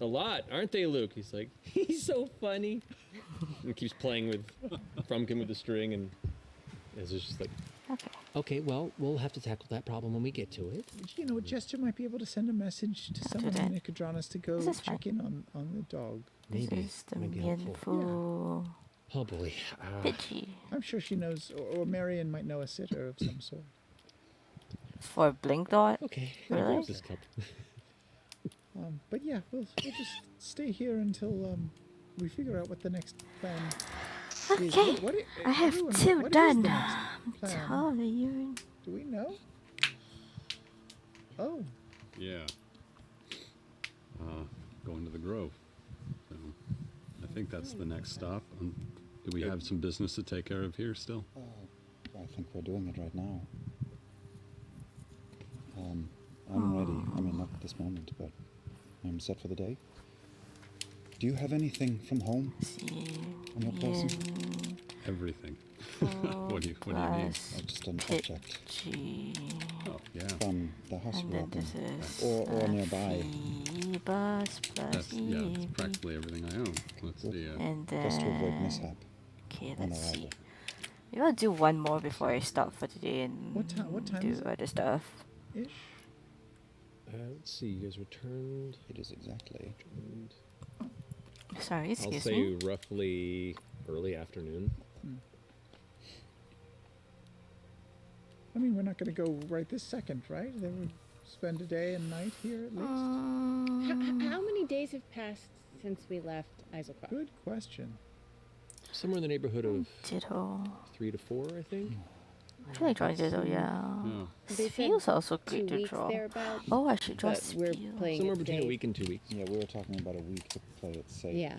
a lot, aren't they, Luke? He's like, he's so funny. And keeps playing with Frumpkin with the string, and it's just like, okay, well, we'll have to tackle that problem when we get to it. You know, Jester might be able to send a message to someone in Nicodranus to go This is check in on the dog. Maybe. This is the Might be helpful. Mianfu Oh boy. Bitchy. I'm sure she knows, or Marion might know a sitter of some sort. For Blink Dot? Okay. Really? I'll grab this cup. But yeah, we'll just stay here until we figure out what the next plan is. Okay, I have two what is done. the next I'm plan? tired. Do we know? Oh, Yeah. Going to the Grove. So I think that's the next stop. Do we have some business to take care of here still? I think we're doing it right now. I'm ready. I mean, not at this moment, but I'm set for the day. Do you have anything from home on your person? Everything. What do you need? Just an object. Oh, yeah. From the house And you then grew up in. this is Or nearby. bus plus That's practically everything I own. Let's see. And then Just to avoid mishap. Okay, on let's see. arrival. We want to do one more before I stop for today and What time do is it? other stuff. Ish. Let's see. You guys returned. It is exactly. Sorry, I'll excuse say me. roughly early afternoon. I mean, we're not going to go right this second, right? Then we spend a day and night here at least. How many days have passed since we left Eiselcroft? Good question. Somewhere in the neighborhood of Ditto. 3 to 4, I think. I feel like drawing Ditto, yeah. They said Feels also great 2 to weeks draw. thereabouts, Oh, I should draw but we're Spiel. playing Somewhere it between a safe. week and 2 weeks. Yeah, we were talking about a week to play it safe. Yeah.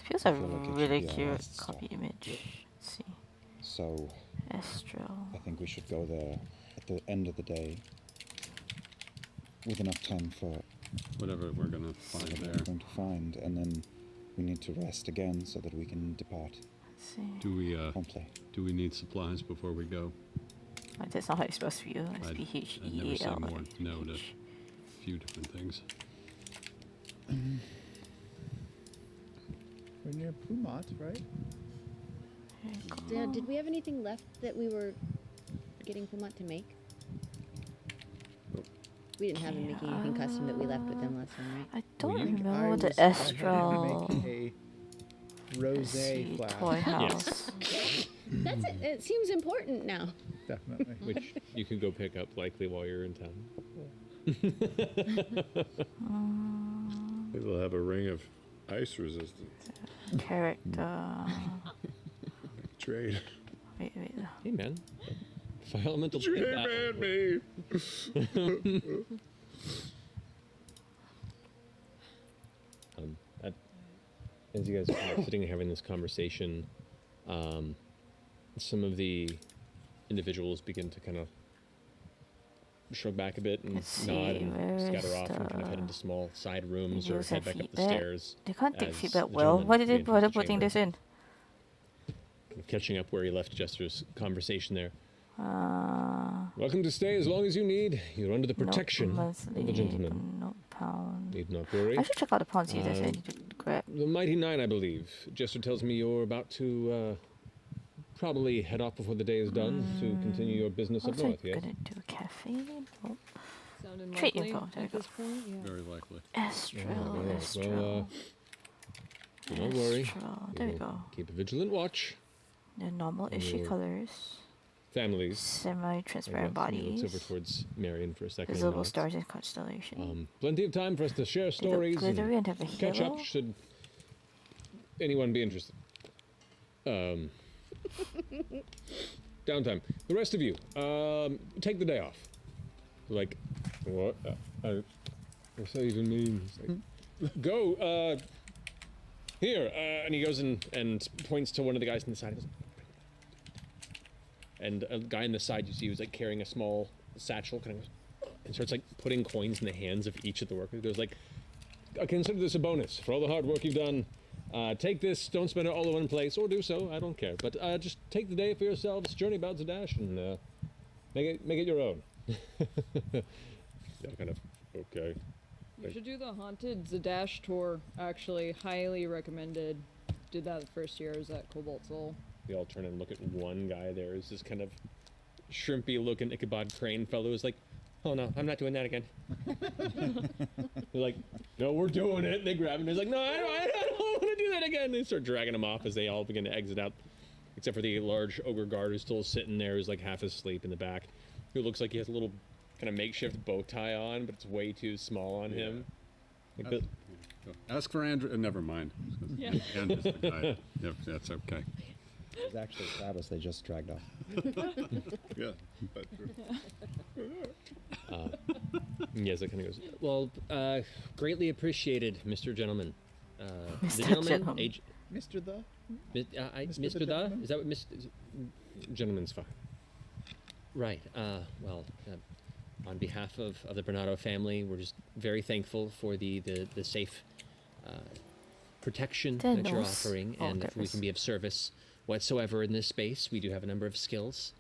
Feels a I feel like it should really be our cute last copy stop. image. Let's see. So Astro. I think we should go there at the end of the day with enough time for Whatever we're going to find what there. we're going to find, and then we need to rest again so that we can depart Let's see. promptly. Do we need supplies before we go? Oh, that's not how it's supposed to be. It's I'd never say P-H-E-A-L. more no to a few different things. We're near Pumat, right? Did we have anything left that we were getting Pumat to make? We didn't have him making anything custom that we left with him last time, right? I don't I think remember I the was- I had him Astral. make a Let's see, rosé flask. toy house. That's it. It seems important now. Definitely. Which you could go pick up likely while you're in town. Maybe we'll have a ring of ice resistance. Character. Trade. Wait. Hey, man. Fire elemental Did you pit hear battle. man me? As you guys are kind of sitting and having this conversation, some of the individuals begin to kind of shrug back a bit and Let's nod see, and where scatter is off and kind of head the into small side rooms or user head back up the feedback? stairs. They can't take as feedback the well. gentleman Why did they re-enters bother the putting chamber. this in? Kind of catching up where he left Jester's conversation there. Uh, Welcome to stay as long as you need. You're under the nope, protection monthly, of the gentleman. No pound. Need not worry. I should check out the pound, see if there's Um, any to grab. The Mighty Nine, I believe. Jester tells me you're about to probably head off before the day is done to continue your business up Also, north, yes? gonna do a cafe. Nope. Sounded Treat likely info, there you at go. this point. Yeah. Very likely. Astral, All right, Astral. well, do not worry. Astral. There we will go. Keep a vigilant watch. The normal issue Your colors. Families. Semi-transparent He looks over bodies. towards Marion for a second. and Visible nods. stars and constellation. Plenty of time for us to share They look stories glittery and have a catch halo. up should anyone be interested. Downtime. The rest of you, take the day off. Like, what? What's that even mean? It's like, go, here. And he goes and points to one of the guys on the side. He goes, and a guy on the side you see who's like carrying a small satchel, kind of, and starts like putting coins in the hands of each of the workers. He goes like, I consider this a bonus for all the hard work you've done. Take this, don't spend it all in one place, or do so, I don't care. But just take the day for yourselves, journey about Zadash, and make it your own. Yeah, kind of, okay. You should do the haunted Zadash tour. Actually, highly recommended. Did that the first year. I was at Cobalt Soul. They all turn and look at one guy there. Is this kind of shrimpy looking Ichabod Crane fellow who's like, oh no, I'm not doing that again. They're like, no, we're doing it. And they grab him. He's like, no, I don't want to do that again. They start dragging him off as they all begin to exit out, except for the large ogre guard who's still sitting there, who's like half asleep in the back, who looks like he has a little kind of makeshift bow tie on, but it's way too small on him. Like Ask for Andrew. Never mind. Yeah. Andrew's the guy. Yep, that's okay. It's actually Travis they just dragged off. Yeah. But, Yes, it kind of goes. Well, greatly appreciated, Mr. Gentleman. The Mr. gentleman, Gentleman. Mr. The? Mr. the Da? gentleman? Is that what Mr. Gentleman's fine? Right. Well, on behalf of the Bernardo family, we're just very thankful for the safe protection Then that you're those- offering, oh, and there if we is. can be of service whatsoever in this space, we do have a number of skills.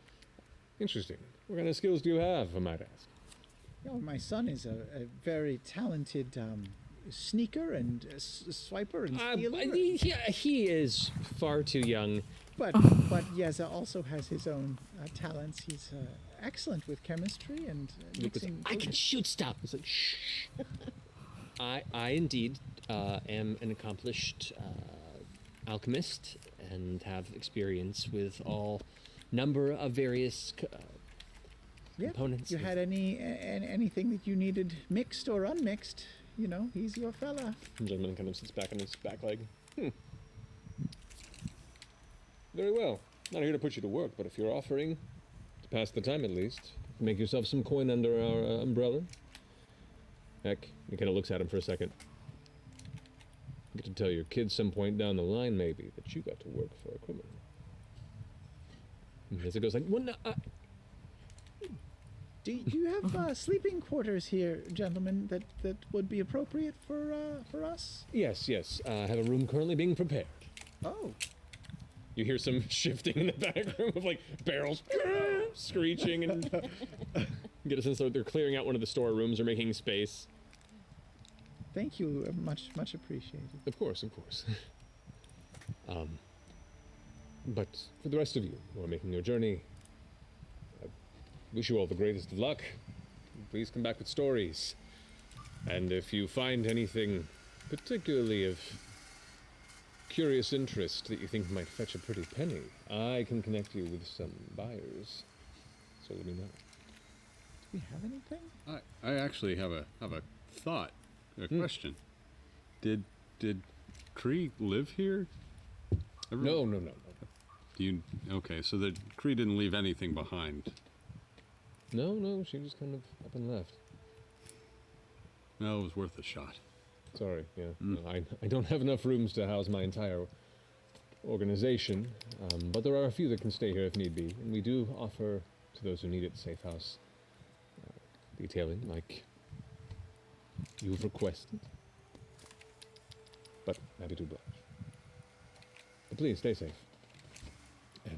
Interesting. What kind of skills do you have, I might ask? Oh, my son is a very talented sneaker and swiper and stealer. He is far too young. But Yeza also has his own talents. He's excellent with chemistry and mixing. I can shoot stuff. It's like, shh. I indeed am an accomplished alchemist and have experience with all number of various components. You had anything that you needed mixed or unmixed? You know, he's your fella. The gentleman kind of sits back on his back leg. Very well. Not here to put you to work, but if you're offering to pass the time at least, make yourself some coin under our umbrella. Heck, he kind of looks at him for a second. You get to tell your kids some point down the line, maybe, that you got to work for a criminal. And as it goes like, well, no, Do you have sleeping quarters here, gentlemen, that would be appropriate for us? yes. I have a room currently being prepared. Oh. You hear some shifting in the back room of like barrels screeching, and you get a sense that they're clearing out one of the storerooms or making space. Thank you, much appreciated. Of course. But for the rest of you who are making your journey, I wish you all the greatest of luck. Please come back with stories. And if you find anything particularly of curious interest that you think might fetch a pretty penny, I can connect you with some buyers. So let me know. Do we have anything? I actually have a thought, a question. Did Cree live here? No. Okay, so the Cree didn't leave anything behind. No, she just kind of up and left. No, it was worth a shot. Sorry, yeah. No, I don't have enough rooms to house my entire organization, but there are a few that can stay here if need be, and we do offer to those who need it safe house detailing, like you've requested. But happy to oblige. But please stay safe, and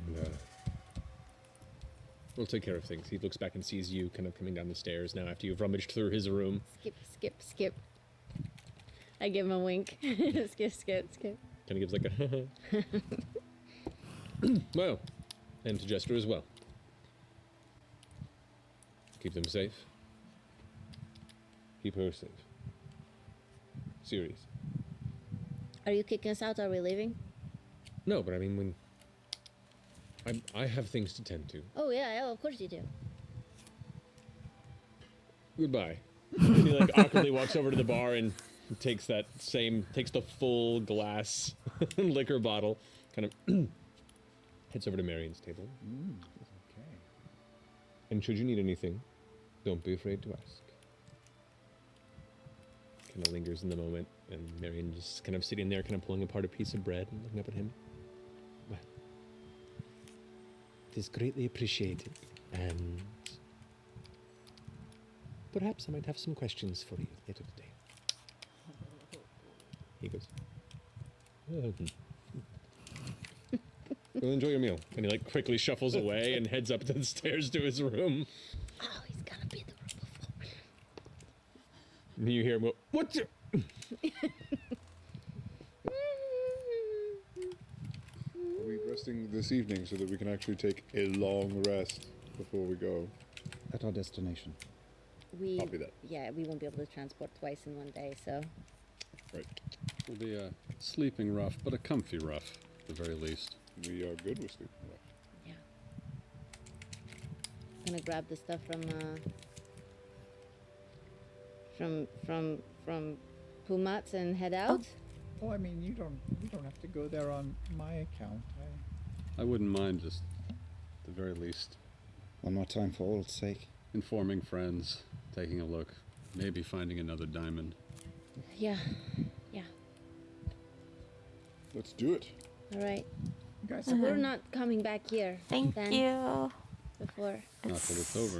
we'll take care of things. He looks back and sees you kind of coming down the stairs now after you've rummaged through his room. Skip. I give him a wink. skip. Kind of gives like a well, and to Jester as well. Keep them safe. Keep her safe. Serious. Are you kicking us out? Are we leaving? No, but I mean when I have things to tend to. Oh yeah, of course you do. Goodbye. And he like awkwardly walks over to the bar and takes the full glass liquor bottle, kind of heads over to Marion's table. Okay. And should you need anything, don't be afraid to ask. Kind of lingers in the moment, and Marion just kind of sitting there, kind of pulling apart a piece of bread and looking up at him. Well, it is greatly appreciated, and perhaps I might have some questions for you later today. He goes, well, enjoy your meal. And he like quickly shuffles away and heads up the stairs to his room. Oh, he's gonna be in the room before. And you hear him go, what the? Are we resting this evening so that we can actually take a long rest before we go? At our destination. Copy that. Yeah, we won't be able to transport twice in one day, so. Right. It'll be a sleeping rough, but a comfy rough, at the very least. We are good with sleeping rough. Yeah. Gonna grab the stuff from Pumat's and head out. Oh, I mean, you don't have to go there on my account. I wouldn't mind just, at the very least, One more time for old sake. informing friends, taking a look, maybe finding another diamond. Yeah. Let's do it. All right. Guys, So we're not coming back here. Thank then, you. Before. Not till it's over.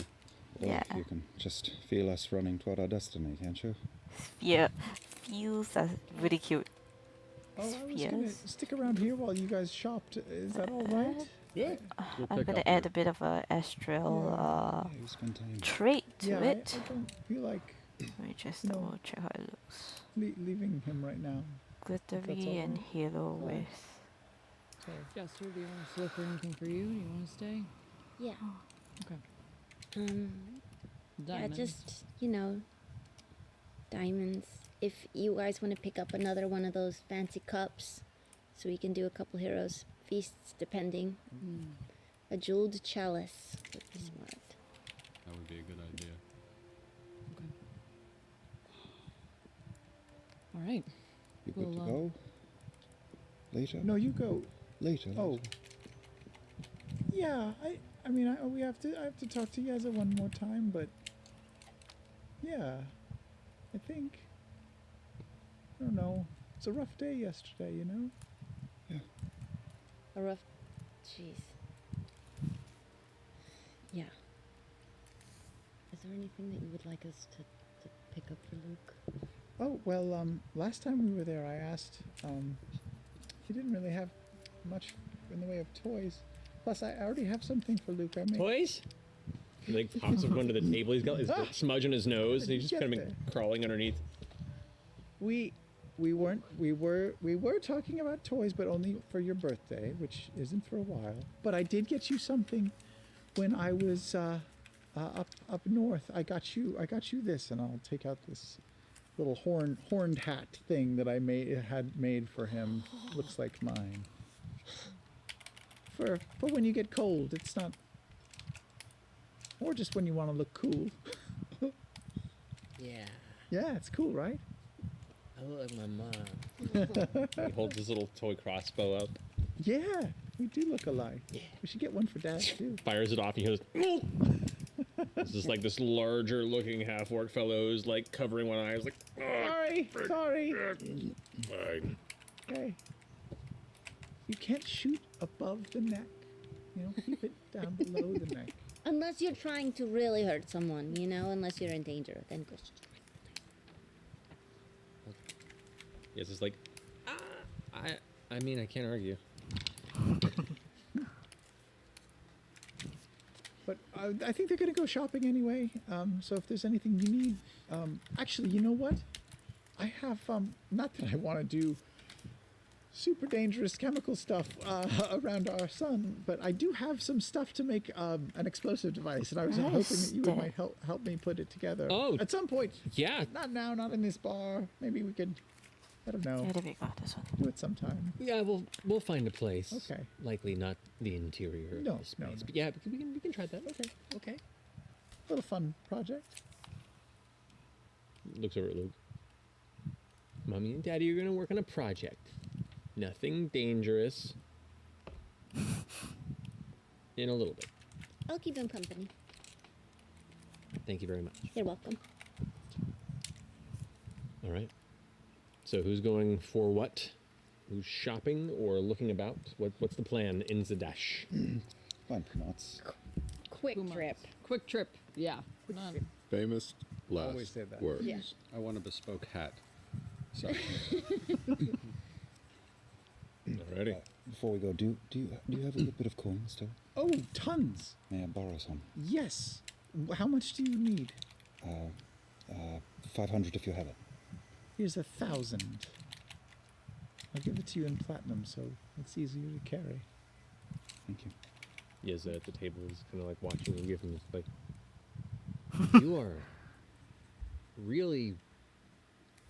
Well, Yeah. you can just feel us running toward our destiny, can't you? Yeah. Feels are really cute. Oh, I was gonna spheres. stick around here while you guys shopped. Is that all right? Yeah. We'll I'm pick gonna up add here. a bit of a astral Yeah, you spend time. trait to Yeah, it. I don't feel like Let me just no. double check how it looks. leaving him right now. Glittery and alright. halo Sorry. with. Sorry. Jester, do you want to slip or anything for you? Do you want to stay? Yeah. Okay. Yeah, Diamonds. just, diamonds. If you guys want to pick up another one of those fancy cups, so we can do a couple heroes feasts, depending. A jeweled chalice would be smart. That would be a good idea. All right. You good to Well, go? Later? No, you go. Later. Oh. Yeah, I mean, I have to talk to Yeza one more time, but yeah, I think. I don't know. It's a rough day yesterday, you know. A rough. Jeez. Yeah. Is there anything that you would like us to pick up for Luke? Oh well, last time we were there, I asked. He didn't really have much in the way of toys. Plus, I already have something for Luke. I made. Toys? He like pops up onto the table. He's got his smudge on his nose, and he's just Get kind of there. crawling underneath. We were talking about toys, but only for your birthday, which isn't for a while. But I did get you something when I was up north. I got you this, and I'll take out this little horned hat thing that I had made for him. Looks like mine. For when you get cold, it's not. Or just when you want to look cool. Yeah, Yeah, it's cool, right? I look like my mom. He holds his little toy crossbow up, Yeah, we do look alike. We should get one for Dad too. fires it off, and he goes. It's just like this larger looking half orc fellow who's like covering one eye. He's like, Sorry. Fine. Okay. You can't shoot above the neck. Keep it down below the neck. Unless you're trying to really hurt someone, unless you're in danger, then go. yes, it's like, I mean, I can't argue. But I think they're going to go shopping anyway. So if there's anything you need, actually, you know what? I have not that I want to do super dangerous chemical stuff around our sun, but I do have some stuff to make an explosive device, and I was hoping that you might help me put it together. Oh. At some point. Yeah. Not now, not in this bar. Maybe we could. I don't know. Yeah, there we go. This one. Do it sometime. Yeah, we'll find a place. Okay. Likely not the interior of No, the space, no. but yeah, we can try that. Okay. Little fun project. Looks over at Luke. Mommy and Daddy are gonna work on a project. Nothing dangerous. In a little bit. I'll keep him company. Thank you very much. You're welcome. All right. So who's going for what? Who's shopping or looking about? What's the plan in Zadash? Fine, nuts. Quick trip. Quick trip. Yeah. None. Famous last Always say that. words. Yeah. I want a bespoke hat. So, Alrighty. Before we go, do you have a little bit of coin still? Oh, tons. May I borrow some? Yes. How much do you need? 500 if you have it. Here's 1,000. I'll give it to you in platinum, so it's easier to carry. Thank you. Yeza at the table is kind of like watching you give him this like. You are really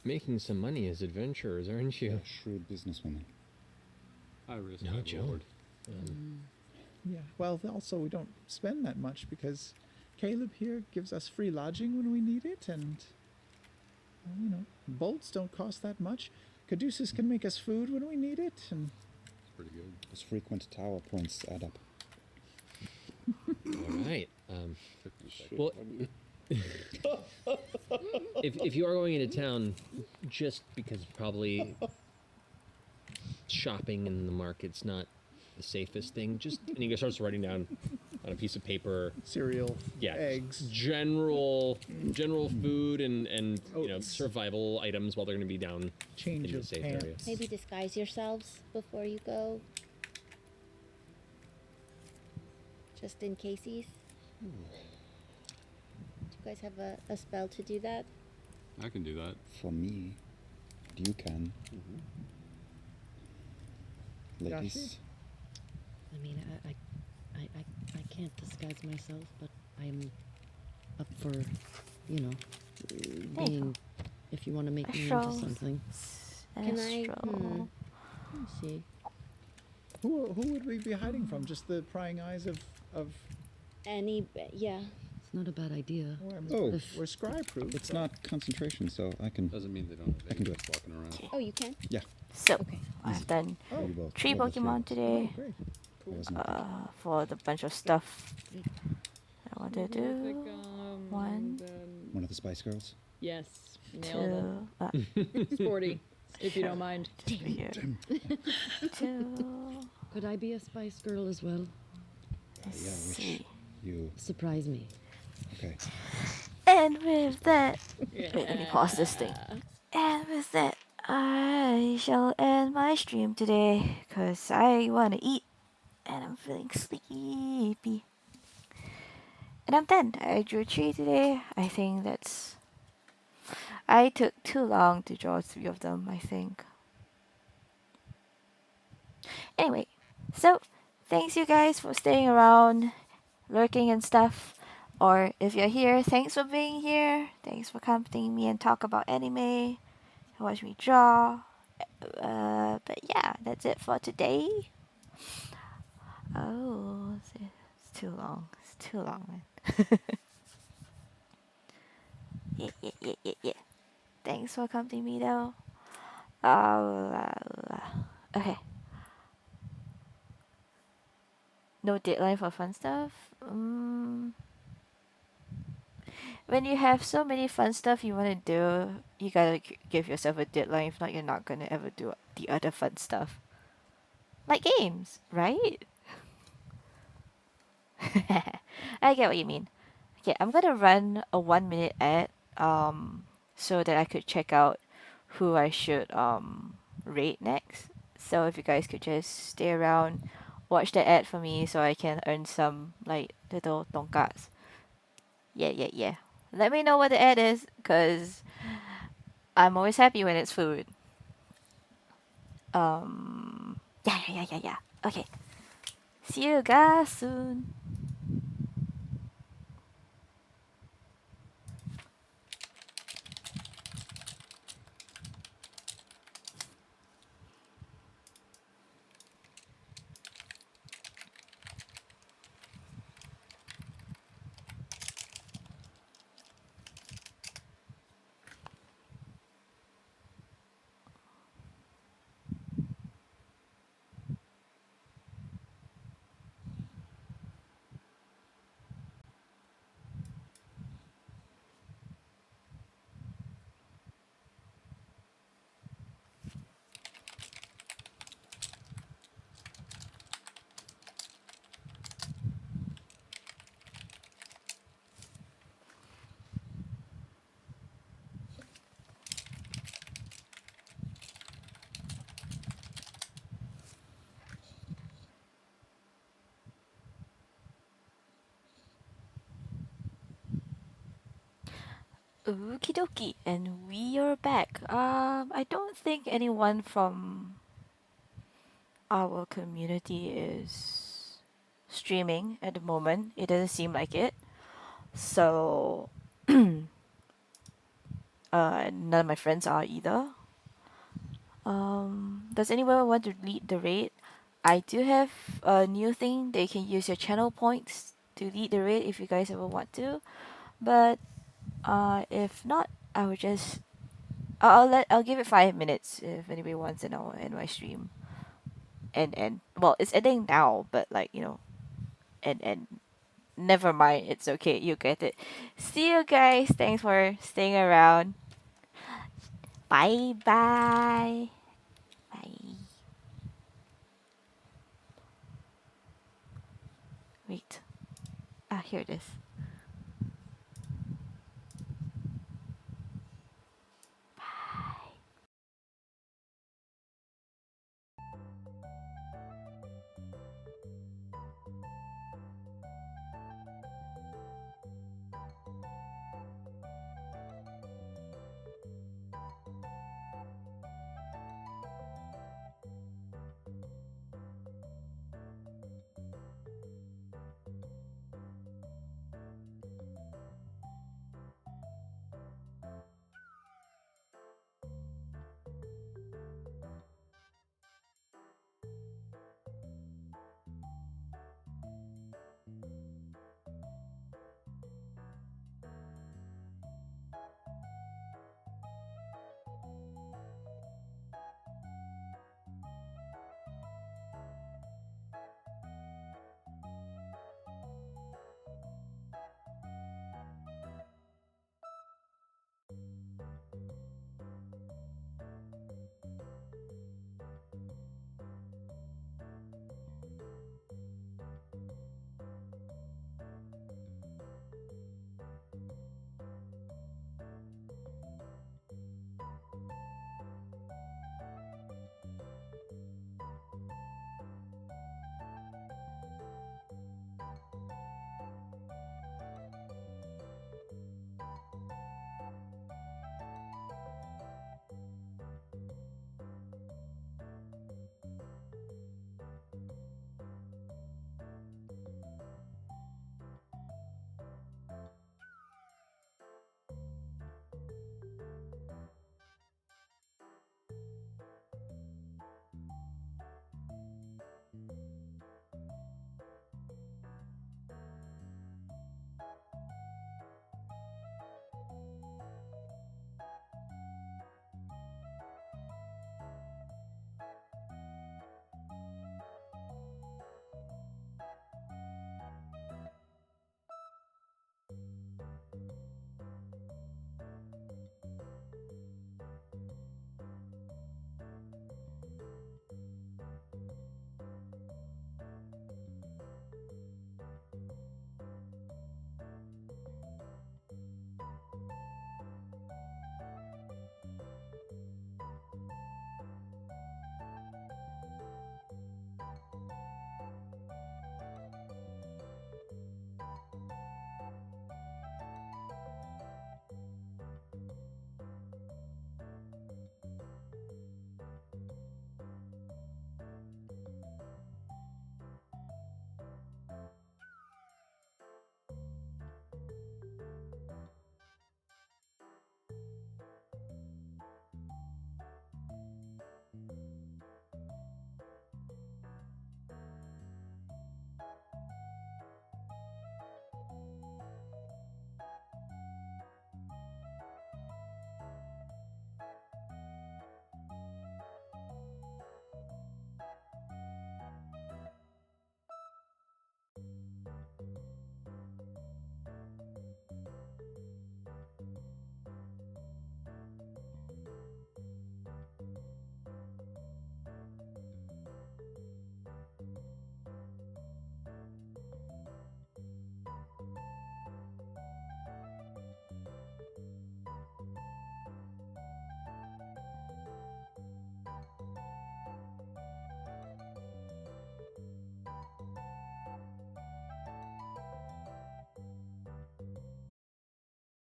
making some money as adventurers, aren't you? Shrewd businesswoman. I risk No my joke. reward. Yeah. Well, also we don't spend that much because Caleb here gives us free lodging when we need it, and bolts don't cost that much. Caduceus can make us food when we need it, and It's pretty good. Those frequent tower points add up. All right. Shit, Well, I'm- if you are going into town, just because probably shopping in the market's not the safest thing, and he starts writing down on a piece of paper. Cereal, Yeah, eggs, general food and Oats. survival items while they're going to be down Change in the of safe pants. area. Maybe disguise yourselves before you go. Just in cases. Do you guys have a spell to do that? I can do that. For me, you can. Ladies. I mean, I can't disguise myself, but I'm up for, being. If you want to make me into Astral. something. Can I? Astral. Let me see. Who would we be hiding from? Just the prying eyes of Yeah. It's not a bad idea. Oh, we're scry proof. it's not concentration, so I can. Doesn't mean they don't have I can do it. aliens walking around. Oh, you can? Yeah. So Okay. I've done You both. 3 level three. Pokemon today. Great. It wasn't a big- For the bunch of stuff I want to do. One, one of the Spice Girls. Yes, nailed 2, it. Sporty, if you don't mind. here. 2. Could I be a Spice Girl as well? Yeah, which See. you. Surprise me. Okay. And with that, wait, let me pause this thing. And with that, I shall end my stream today because I want to eat and I'm feeling sleepy. And I'm done. I drew 3 today. I think that's. I took too long to draw 3 of them, I think. Anyway, so thanks you guys for staying around, lurking and stuff. Or if you're here, thanks for being here. Thanks for accompanying me and talk about anime. Watch me draw. But yeah, that's it for today. Oh, it's too long. It's too long, man. Yeah. Thanks for accompanying me, though. Okay. No deadline for fun stuff? When you have so many fun stuff you want to do, you gotta give yourself a deadline. If not, you're not gonna ever do the other fun stuff. Like games, right? I get what you mean. Okay, I'm gonna run a 1-minute ad, so that I could check out who I should rate next. So if you guys could just stay around, watch the ad for me, so I can earn some like little tonkats. Yeah. Let me know what the ad is, cause I'm always happy when it's food. Yeah. Okay. See you guys soon. Okie dokie, and we are back. I don't think anyone from our community is streaming at the moment. It doesn't seem like it. So, none of my friends are either. Does anyone want to lead the raid? I do have a new thing. They can use your channel points to lead the raid if you guys ever want to. But if not, I will just I'll give it 5 minutes if anybody wants, and I'll end my stream. And well, it's ending now, but like and never mind, it's okay, you get it. See you guys. Thanks for staying around. Bye bye. Bye. Wait. Ah, here it is.